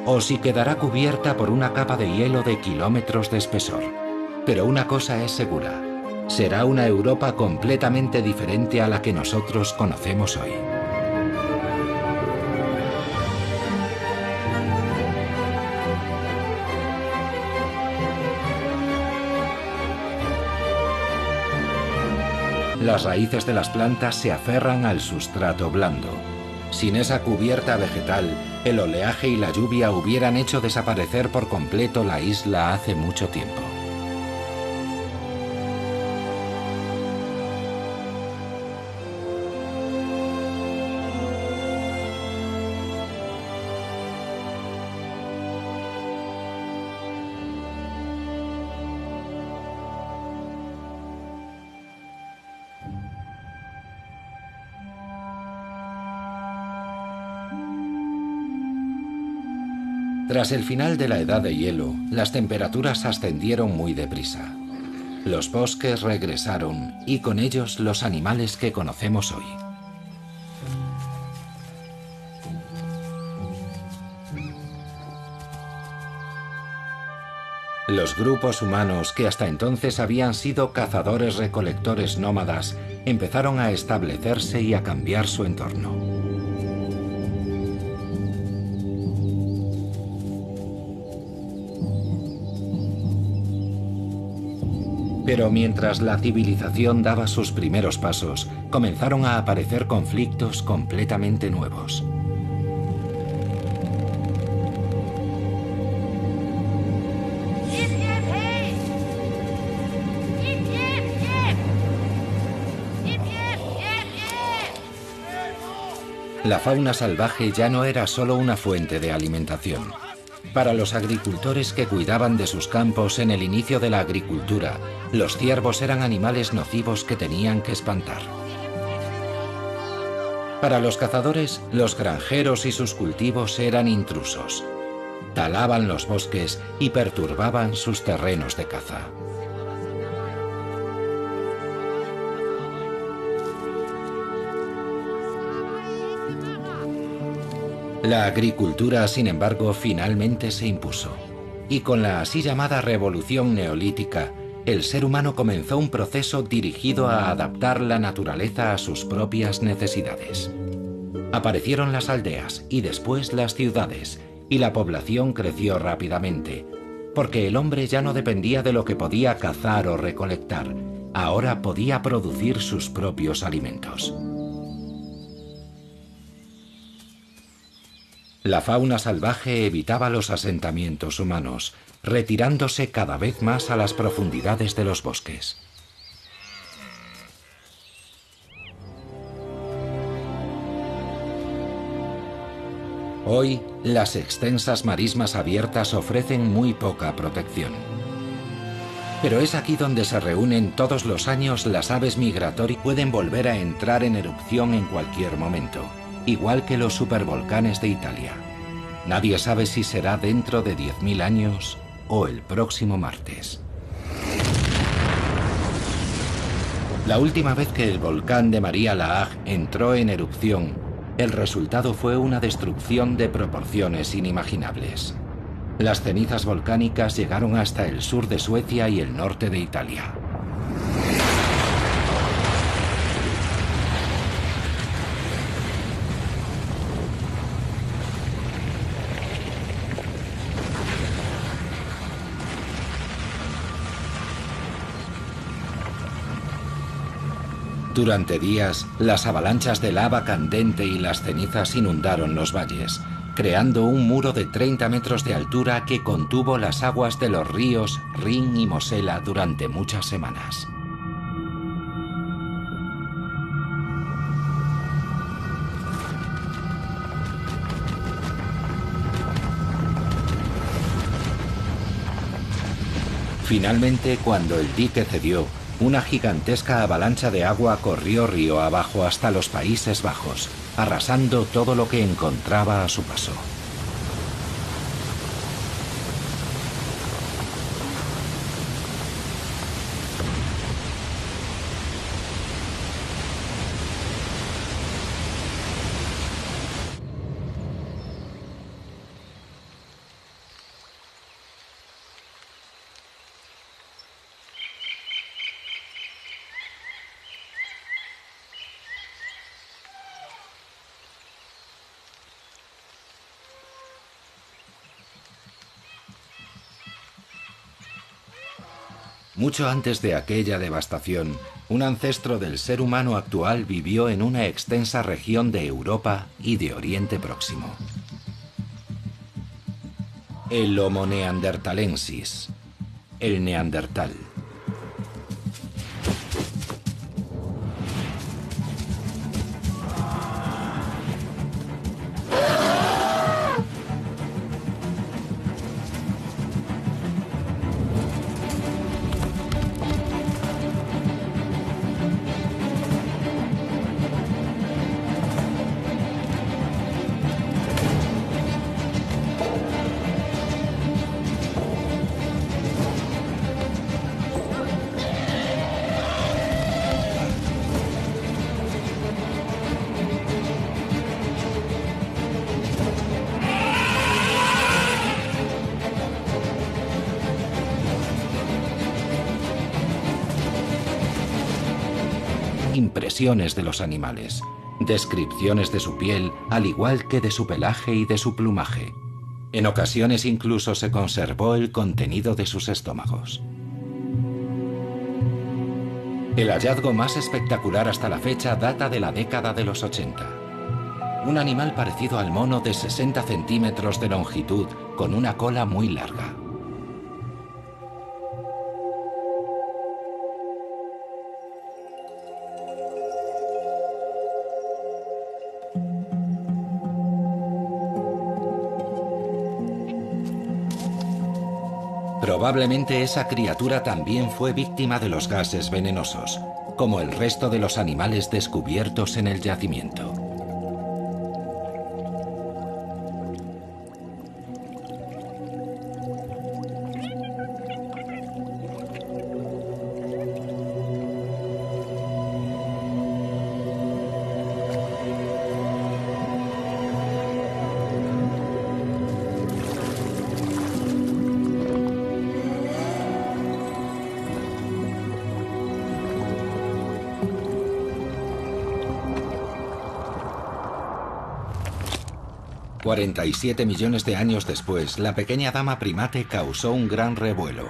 O si quedará cubierta por una capa de hielo de kilómetros de espesor. Pero una cosa es segura, será una Europa completamente diferente a la que nosotros conocemos hoy. Las raíces de las plantas se aferran al sustrato blando. Sin esa cubierta vegetal, el oleaje y la lluvia hubieran hecho desaparecer por completo la isla hace mucho tiempo. Tras el final de la edad de hielo, las temperaturas ascendieron muy deprisa. Los bosques regresaron y con ellos los animales que conocemos hoy. Los grupos humanos que hasta entonces habían sido cazadores-recolectores nómadas empezaron a establecerse y a cambiar su entorno. Pero mientras la civilización daba sus primeros pasos, comenzaron a aparecer conflictos completamente nuevos. La fauna salvaje ya no era solo una fuente de alimentación. Para los agricultores que cuidaban de sus campos en el inicio de la agricultura, los ciervos eran animales nocivos que tenían que espantar. Para los cazadores, los granjeros y sus cultivos eran intrusos. Talaban los bosques y perturbaban sus terrenos de caza. La agricultura, sin embargo, finalmente se impuso. Y con la así llamada Revolución Neolítica, el ser humano comenzó un proceso dirigido a adaptar la naturaleza a sus propias necesidades. Aparecieron las aldeas y después las ciudades, y la población creció rápidamente, porque el hombre ya no dependía de lo que podía cazar o recolectar, ahora podía producir sus propios alimentos. La fauna salvaje evitaba los asentamientos humanos, retirándose cada vez más a las profundidades de los bosques. Hoy, las extensas marismas abiertas ofrecen muy poca protección. Pero es aquí donde se reúnen todos los años las aves migratorias y pueden volver a entrar en erupción en cualquier momento, igual que los supervolcanes de Italia. Nadie sabe si será dentro de 10.000 años o el próximo martes. La última vez que el volcán de Maria Laach entró en erupción, el resultado fue una destrucción de proporciones inimaginables. Las cenizas volcánicas llegaron hasta el sur de Suecia y el norte de Italia. Durante días, las avalanchas de lava candente y las cenizas inundaron los valles, creando un muro de 30 metros de altura que contuvo las aguas de los ríos Rin y Mosela durante muchas semanas. Finalmente, cuando el dique cedió, una gigantesca avalancha de agua corrió río abajo hasta los Países Bajos, arrasando todo lo que encontraba a su paso. Mucho antes de aquella devastación, Un ancestro del ser humano actual vivió en una extensa región de Europa y de Oriente Próximo. El Homo neanderthalensis, el neandertal. Impresiones de los animales, descripciones de su piel, al igual que de su pelaje y de su plumaje. En ocasiones incluso se conservó el contenido de sus estómagos. El hallazgo más espectacular hasta la fecha data de la década de los 80. Un animal parecido al mono de 60 centímetros de longitud, con una cola muy larga. Probablemente esa criatura también fue víctima de los gases venenosos, como el resto de los animales descubiertos en el yacimiento. $47 millones de años después, la pequeña dama primate causó un gran revuelo.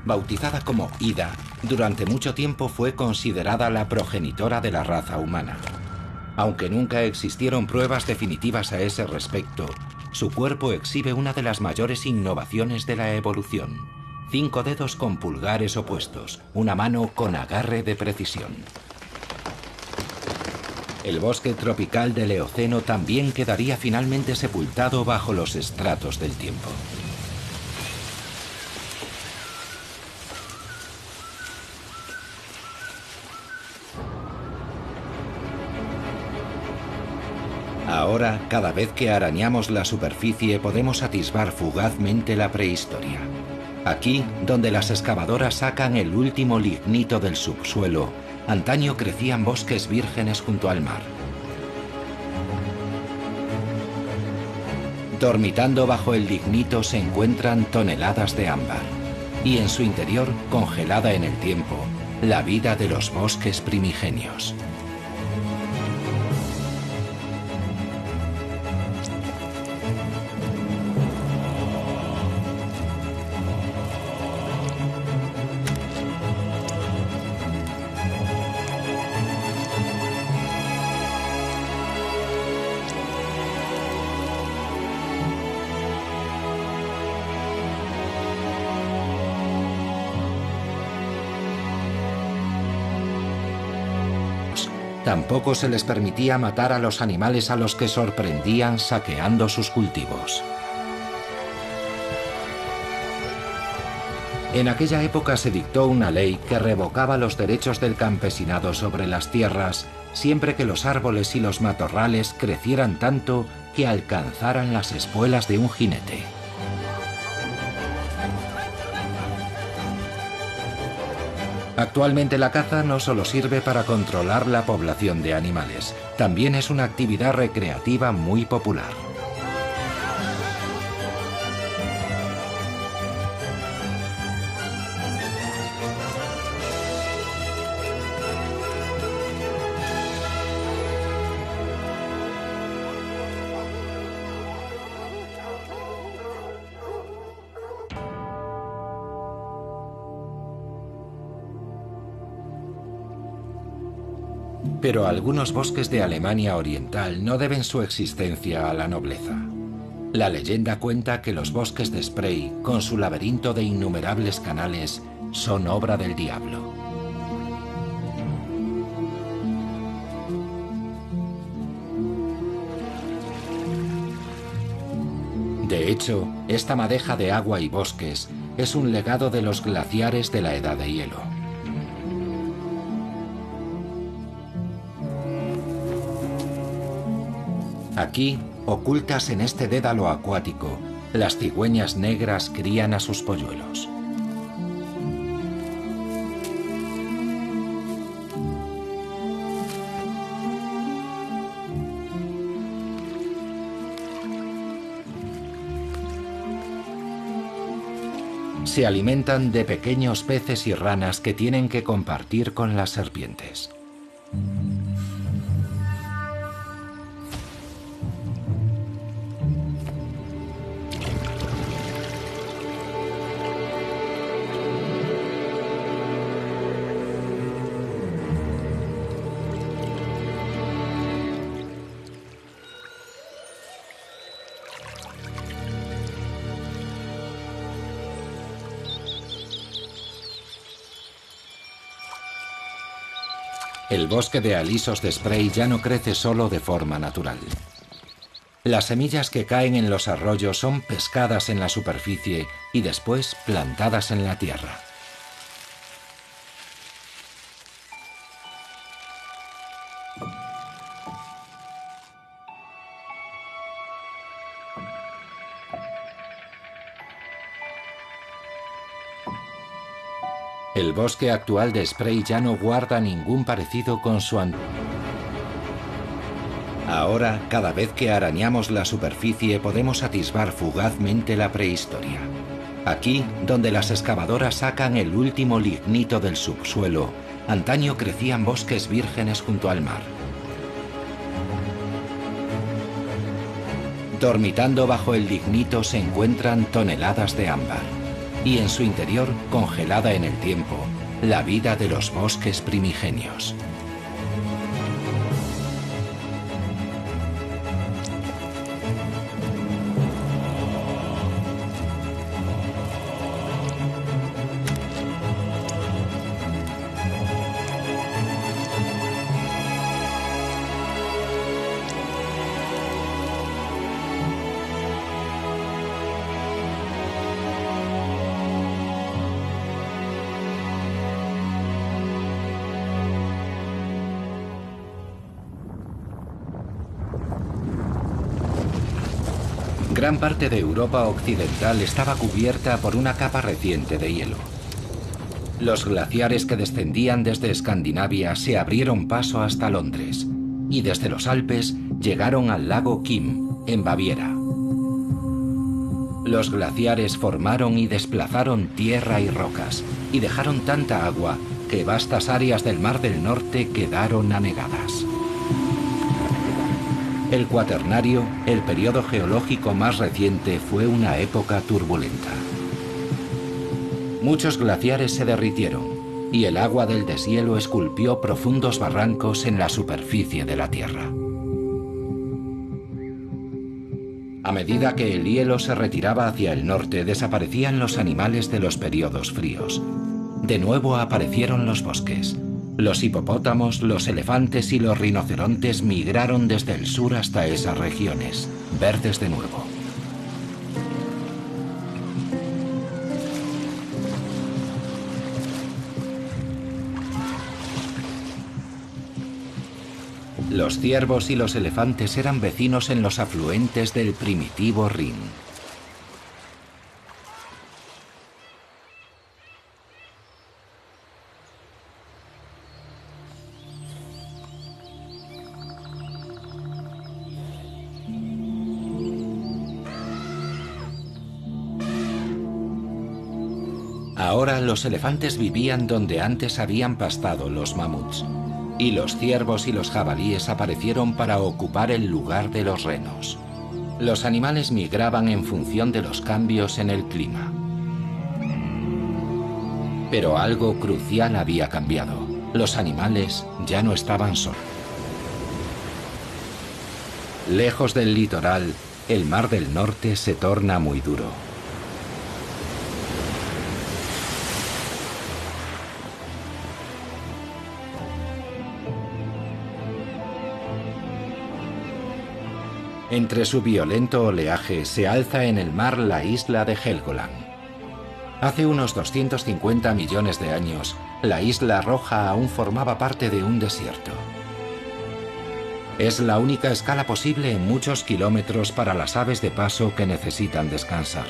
Bautizada como Ida, durante mucho tiempo fue considerada la progenitora de la raza humana. Aunque nunca existieron pruebas definitivas a ese respecto, su cuerpo exhibe una de las mayores innovaciones de la evolución. 5 dedos con pulgares opuestos, una mano con agarre de precisión. El bosque tropical del Eoceno también quedaría finalmente sepultado bajo los estratos del tiempo. Ahora, cada vez que arañamos la superficie, podemos atisbar fugazmente la prehistoria. Aquí, donde las excavadoras sacan el último lignito del subsuelo, antaño crecían bosques vírgenes junto al mar. Dormitando bajo el lignito se encuentran toneladas de ámbar. Y en su interior, congelada en el tiempo, la vida de los bosques primigenios. Tampoco se les permitía matar a los animales a los que sorprendían saqueando sus cultivos. En aquella época se dictó una ley que revocaba los derechos del campesinado sobre las tierras siempre que los árboles y los matorrales crecieran tanto que alcanzaran las espuelas de un jinete. Actualmente la caza no solo sirve para controlar la población de animales, también es una actividad recreativa muy popular. Pero algunos bosques de Alemania Oriental no deben su existencia a la nobleza. La leyenda cuenta que los bosques de Spray, con su laberinto de innumerables canales, son obra del diablo. De hecho, esta madeja de agua y bosques es un legado de los glaciares de la Edad de Hielo. Aquí, ocultas en este dédalo acuático, las cigüeñas negras crían a sus polluelos. Se alimentan de pequeños peces y ranas que tienen que compartir con las serpientes. El bosque de alisos de Spray ya no crece solo de forma natural. Las semillas que caen en los arroyos son pescadas en la superficie y después plantadas en la tierra. El bosque actual de Spray ya no guarda ningún parecido con su antiguo. Ahora, cada vez que arañamos la superficie podemos atisbar fugazmente la prehistoria. Aquí, donde las excavadoras sacan el último lignito del subsuelo, antaño crecían bosques vírgenes junto al mar. Dormitando bajo el lignito se encuentran toneladas de ámbar. Y en su interior, congelada en el tiempo, la vida de los bosques primigenios. Gran parte de Europa occidental estaba cubierta por una capa reciente de hielo. Los glaciares que descendían desde Escandinavia se abrieron paso hasta Londres y desde los Alpes llegaron al lago Kim, en Baviera. Los glaciares formaron y desplazaron tierra y rocas y dejaron tanta agua que vastas áreas del Mar del Norte quedaron anegadas. El Cuaternario, el periodo geológico más reciente, fue una época turbulenta. Muchos glaciares se derritieron y el agua del deshielo esculpió profundos barrancos en la superficie de la Tierra. A medida que el hielo se retiraba hacia el norte, desaparecían los animales de los periodos fríos. De nuevo aparecieron los bosques. Los hipopótamos, los elefantes y los rinocerontes migraron desde el sur hasta esas regiones, verdes de nuevo. Los ciervos y los elefantes eran vecinos en los afluentes del primitivo Rin. Ahora los elefantes vivían donde antes habían pastado los mamuts, y los ciervos y los jabalíes aparecieron para ocupar el lugar de los renos. Los animales migraban en función de los cambios en el clima. Pero algo crucial había cambiado. los animales ya no estaban solos. Lejos del litoral, el Mar del Norte se torna muy duro. Entre su violento oleaje se alza en el mar la isla de Helgoland. Hace unos 250 millones de años, la Isla Roja aún formaba parte de un desierto. Es la única escala posible en muchos kilómetros para las aves de paso que necesitan descansar.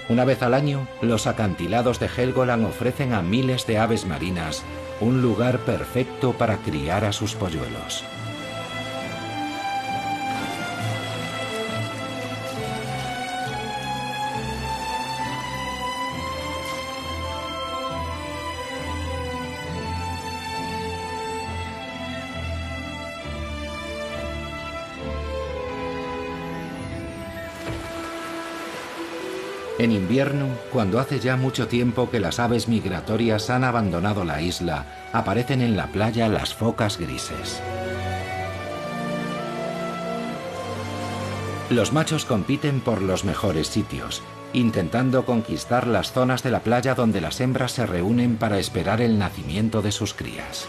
Una vez al año, los acantilados de Helgoland ofrecen a miles de aves marinas un lugar perfecto para criar a sus polluelos. En invierno, cuando hace ya mucho tiempo que las aves migratorias han abandonado la isla, aparecen en la playa las focas grises. Los machos compiten por los mejores sitios, intentando conquistar las zonas de la playa donde las hembras se reúnen para esperar el nacimiento de sus crías.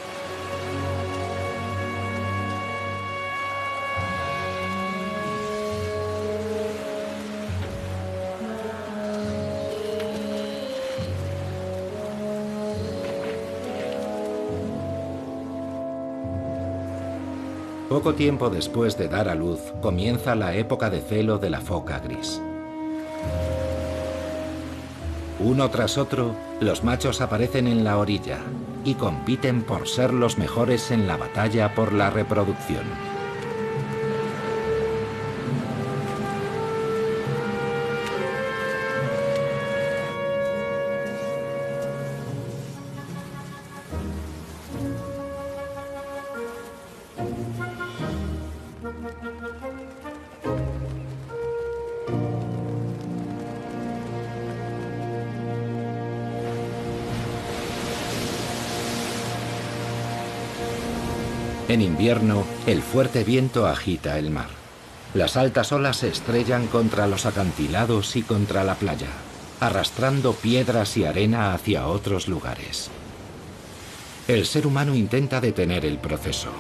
Poco tiempo después de dar a luz, comienza la época de celo de la foca gris. Uno tras otro, los machos aparecen en la orilla y compiten por ser los mejores en la batalla por la reproducción. En invierno, el fuerte viento agita el mar. Las altas olas se estrellan contra los acantilados y contra la playa, arrastrando piedras y arena hacia otros lugares. El ser humano intenta detener el proceso.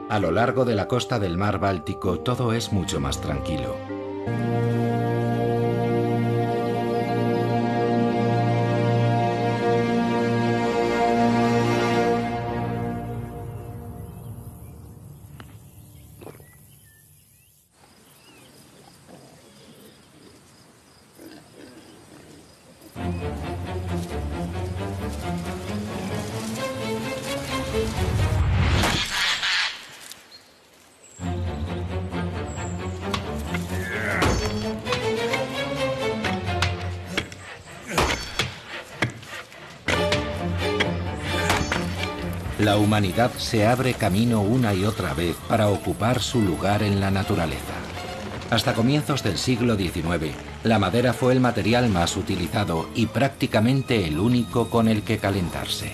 A lo largo de la costa del mar Báltico todo es mucho más tranquilo. La humanidad se abre camino una y otra vez para ocupar su lugar en la naturaleza. Hasta comienzos del siglo XIX, la madera fue el material más utilizado y prácticamente el único con el que calentarse.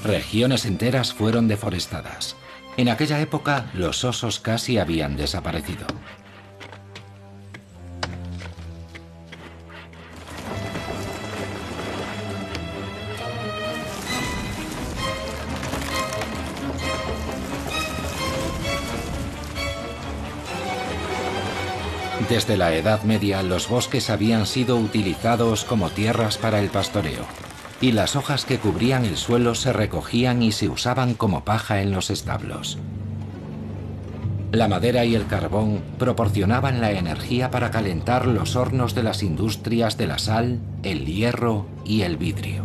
Regiones enteras fueron deforestadas. En aquella época, los osos casi habían desaparecido. Desde la Edad Media, los bosques habían sido utilizados como tierras para el pastoreo, y las hojas que cubrían el suelo se recogían y se usaban como paja en los establos. La madera y el carbón proporcionaban la energía para calentar los hornos de las industrias de la sal, el hierro y el vidrio.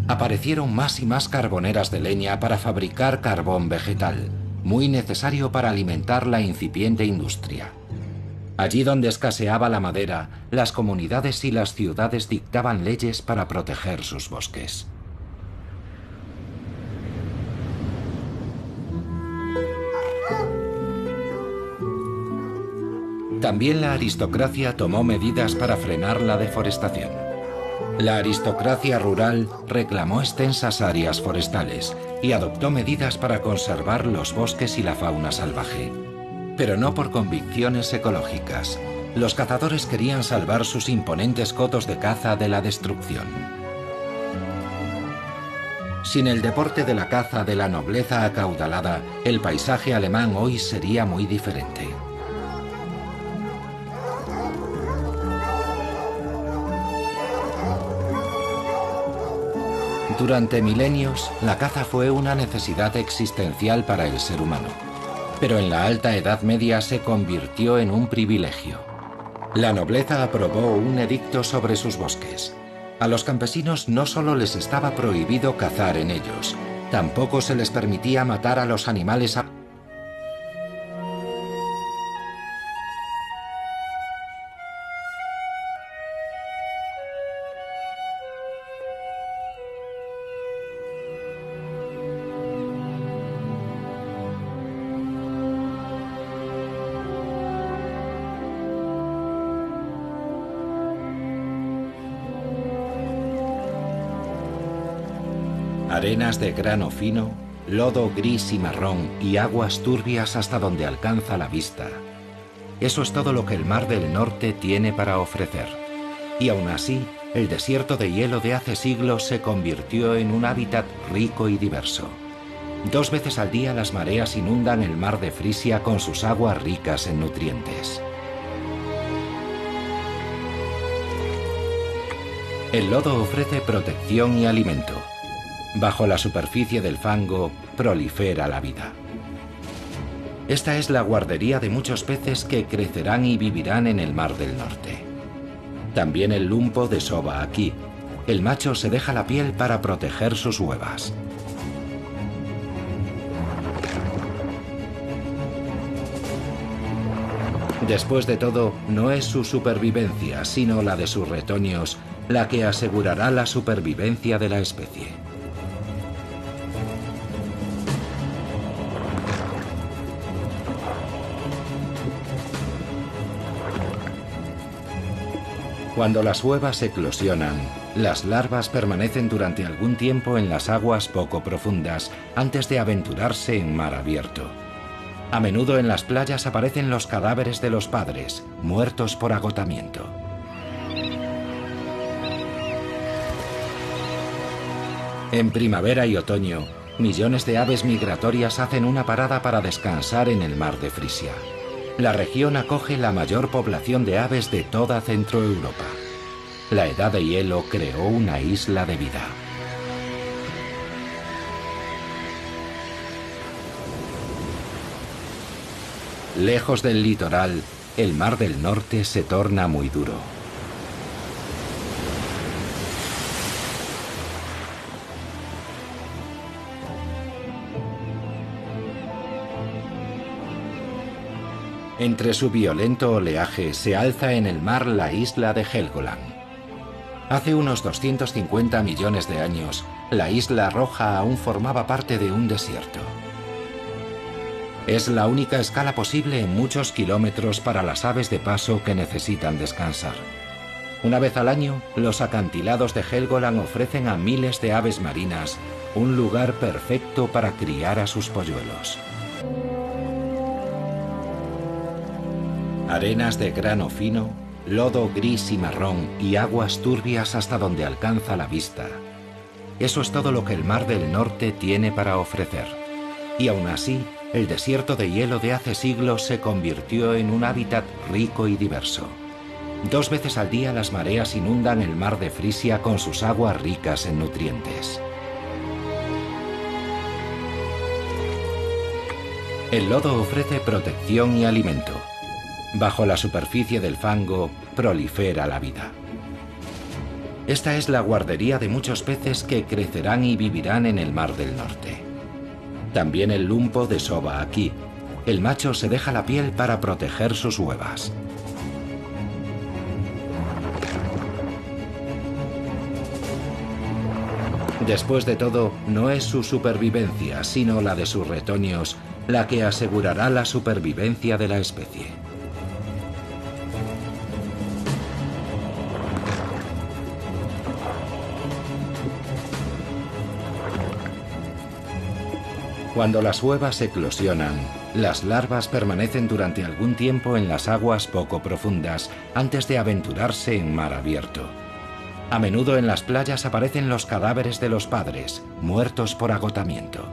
Aparecieron más y más carboneras de leña para fabricar carbón vegetal, muy necesario para alimentar la incipiente industria. Allí donde escaseaba la madera, las comunidades y las ciudades dictaban leyes para proteger sus bosques. También la aristocracia tomó medidas para frenar la deforestación. La aristocracia rural reclamó extensas áreas forestales y adoptó medidas para conservar los bosques y la fauna salvaje. Pero no por convicciones ecológicas. Los cazadores querían salvar sus imponentes cotos de caza de la destrucción. Sin el deporte de la caza de la nobleza acaudalada, el paisaje alemán hoy sería muy diferente. Durante milenios, la caza fue una necesidad existencial para el ser humano. Pero en la Alta Edad Media se convirtió en un privilegio. La nobleza aprobó un edicto sobre sus bosques. A los campesinos no solo les estaba prohibido cazar en ellos, tampoco se les permitía matar a los animales. Arenas de grano fino, lodo gris y marrón y aguas turbias hasta donde alcanza la vista. Eso es todo lo que el Mar del Norte tiene para ofrecer. Y aún así, el desierto de hielo de hace siglos se convirtió en un hábitat rico y diverso. 2 veces al día las mareas inundan el mar de Frisia con sus aguas ricas en nutrientes. El lodo ofrece protección y alimento. Bajo la superficie del fango prolifera la vida. Esta es la guardería de muchos peces que crecerán y vivirán en el Mar del Norte. También el lumpo desova aquí. El macho se deja la piel para proteger sus huevas. Después de todo, no es su supervivencia, sino la de sus retoños, la que asegurará la supervivencia de la especie. Cuando las huevas eclosionan, las larvas permanecen durante algún tiempo en las aguas poco profundas antes de aventurarse en mar abierto. A menudo en las playas aparecen los cadáveres de los padres, muertos por agotamiento. En primavera y otoño, millones de aves migratorias hacen una parada para descansar en el mar de Frisia. La región acoge la mayor población de aves de toda Centroeuropa. La edad de hielo creó una isla de vida. Lejos del litoral, el Mar del Norte se torna muy duro. Entre su violento oleaje se alza en el mar la isla de Helgoland. Hace unos 250 millones de años, la isla roja aún formaba parte de un desierto. Es la única escala posible en muchos kilómetros para las aves de paso que necesitan descansar. Una vez al año, los acantilados de Helgoland ofrecen a miles de aves marinas un lugar perfecto para criar a sus polluelos. Arenas de grano fino, lodo gris y marrón y aguas turbias hasta donde alcanza la vista. Eso es todo lo que el Mar del Norte tiene para ofrecer. Y aún así, el desierto de hielo de hace siglos se convirtió en un hábitat rico y diverso. 2 veces al día las mareas inundan el mar de Frisia con sus aguas ricas en nutrientes. El lodo ofrece protección y alimento. Bajo la superficie del fango prolifera la vida. Esta es la guardería de muchos peces que crecerán y vivirán en el Mar del Norte. También el lumpo desova aquí. El macho se deja la piel para proteger sus huevas. Después de todo, no es su supervivencia, sino la de sus retoños, la que asegurará la supervivencia de la especie. Cuando las huevas eclosionan, las larvas permanecen durante algún tiempo en las aguas poco profundas antes de aventurarse en mar abierto. A menudo en las playas aparecen los cadáveres de los padres, muertos por agotamiento.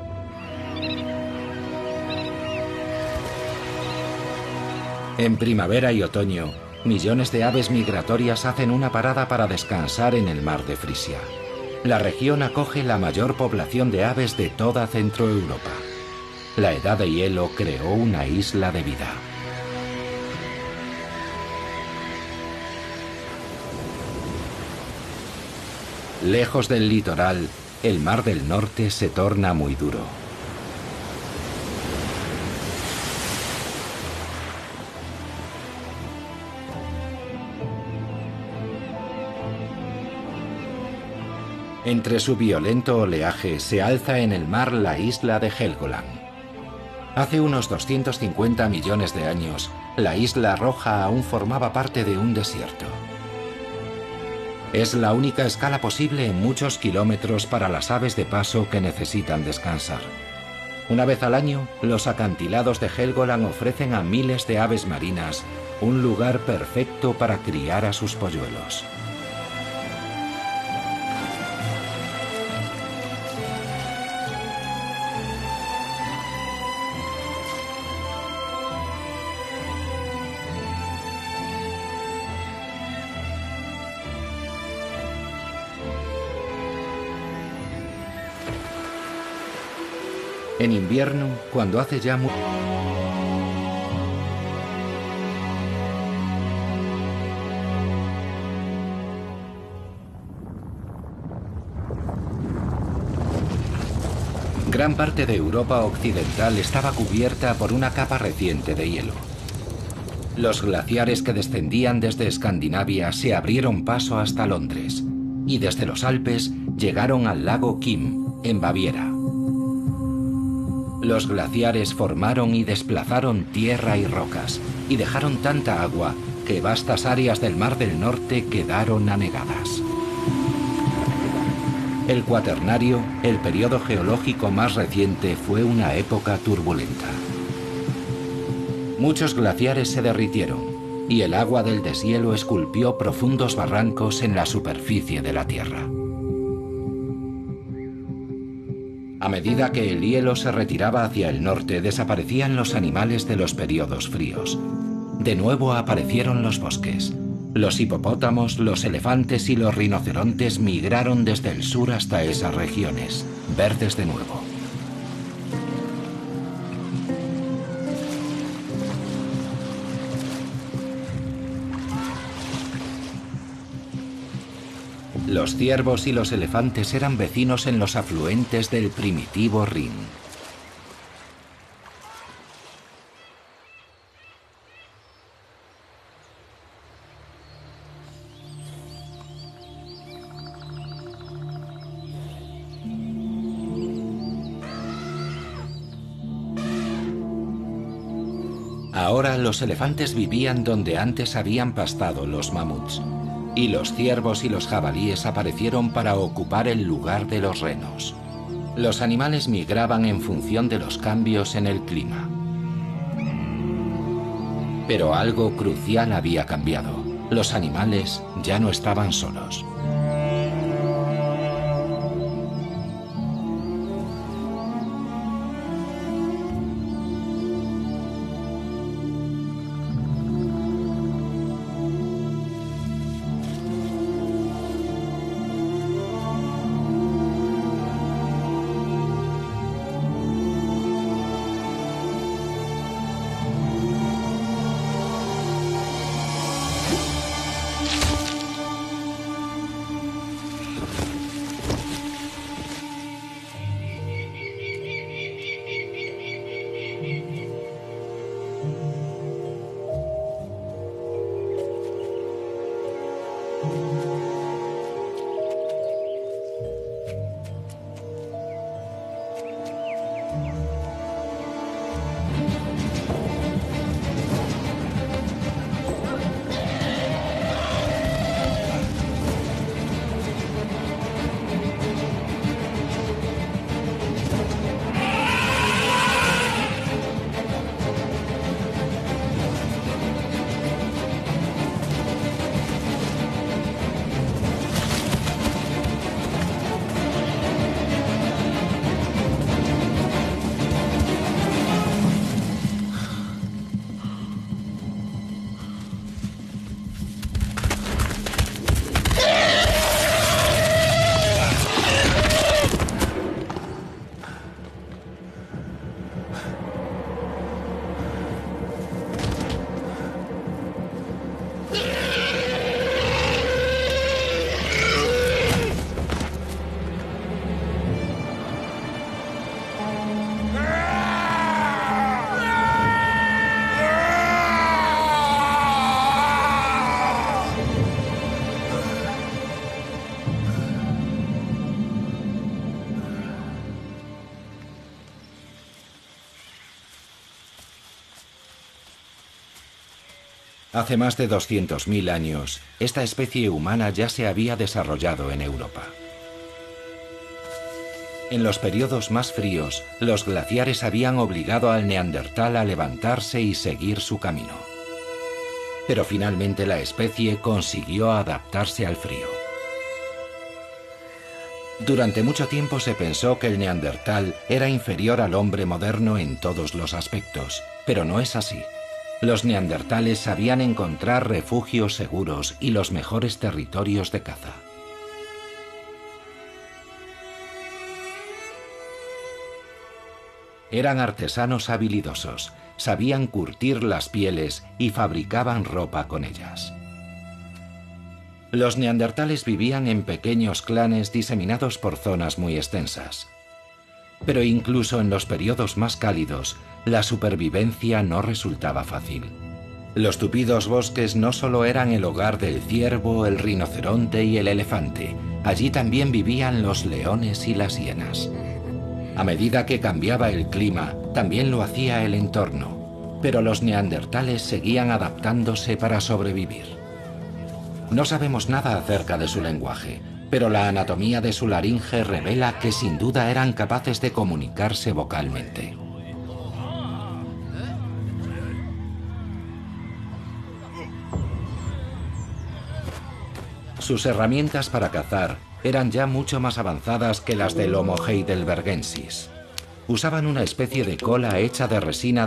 En primavera y otoño, millones de aves migratorias hacen una parada para descansar en el mar de Frisia. La región acoge la mayor población de aves de toda Centroeuropa. La edad de hielo creó una isla de vida. Lejos del litoral, el Mar del Norte se torna muy duro. Entre su violento oleaje se alza en el mar la isla de Helgoland. Hace unos 250 millones de años, la isla roja aún formaba parte de un desierto. Es la única escala posible en muchos kilómetros para las aves de paso que necesitan descansar. Una vez al año, los acantilados de Helgoland ofrecen a miles de aves marinas un lugar perfecto para criar a sus polluelos. En invierno, cuando hace ya muy... Gran parte de Europa occidental estaba cubierta por una capa reciente de hielo. Los glaciares que descendían desde Escandinavia se abrieron paso hasta Londres y desde los Alpes llegaron al lago Kim, en Baviera. Los glaciares formaron y desplazaron tierra y rocas, y dejaron tanta agua que vastas áreas del Mar del Norte quedaron anegadas. El Cuaternario, el periodo geológico más reciente, fue una época turbulenta. Muchos glaciares se derritieron, y el agua del deshielo esculpió profundos barrancos en la superficie de la Tierra. A medida que el hielo se retiraba hacia el norte, desaparecían los animales de los periodos fríos. De nuevo aparecieron los bosques. Los hipopótamos, los elefantes y los rinocerontes migraron desde el sur hasta esas regiones, verdes de nuevo. Los ciervos y los elefantes eran vecinos en los afluentes del primitivo Rin. Ahora los elefantes vivían donde antes habían pastado los mamuts. Y los ciervos y los jabalíes aparecieron para ocupar el lugar de los renos. Los animales migraban en función de los cambios en el clima. Pero algo crucial había cambiado. Los animales ya no estaban solos. Hace más de 200.000 años, esta especie humana ya se había desarrollado en Europa. En los periodos más fríos, los glaciares habían obligado al neandertal a levantarse y seguir su camino. Pero finalmente la especie consiguió adaptarse al frío. Durante mucho tiempo se pensó que el neandertal era inferior al hombre moderno en todos los aspectos, pero no es así. Los neandertales sabían encontrar refugios seguros y los mejores territorios de caza. Eran artesanos habilidosos, sabían curtir las pieles y fabricaban ropa con ellas. Los neandertales vivían en pequeños clanes diseminados por zonas muy extensas. Pero incluso en los periodos más cálidos, la supervivencia no resultaba fácil. Los tupidos bosques no solo eran el hogar del ciervo, el rinoceronte y el elefante, allí también vivían los leones y las hienas. A medida que cambiaba el clima, también lo hacía el entorno, pero los neandertales seguían adaptándose para sobrevivir. No sabemos nada acerca de su lenguaje, pero la anatomía de su laringe revela que sin duda eran capaces de comunicarse vocalmente. Sus herramientas para cazar eran ya mucho más avanzadas que las del Homo heidelbergensis. Usaban una especie de cola hecha de resina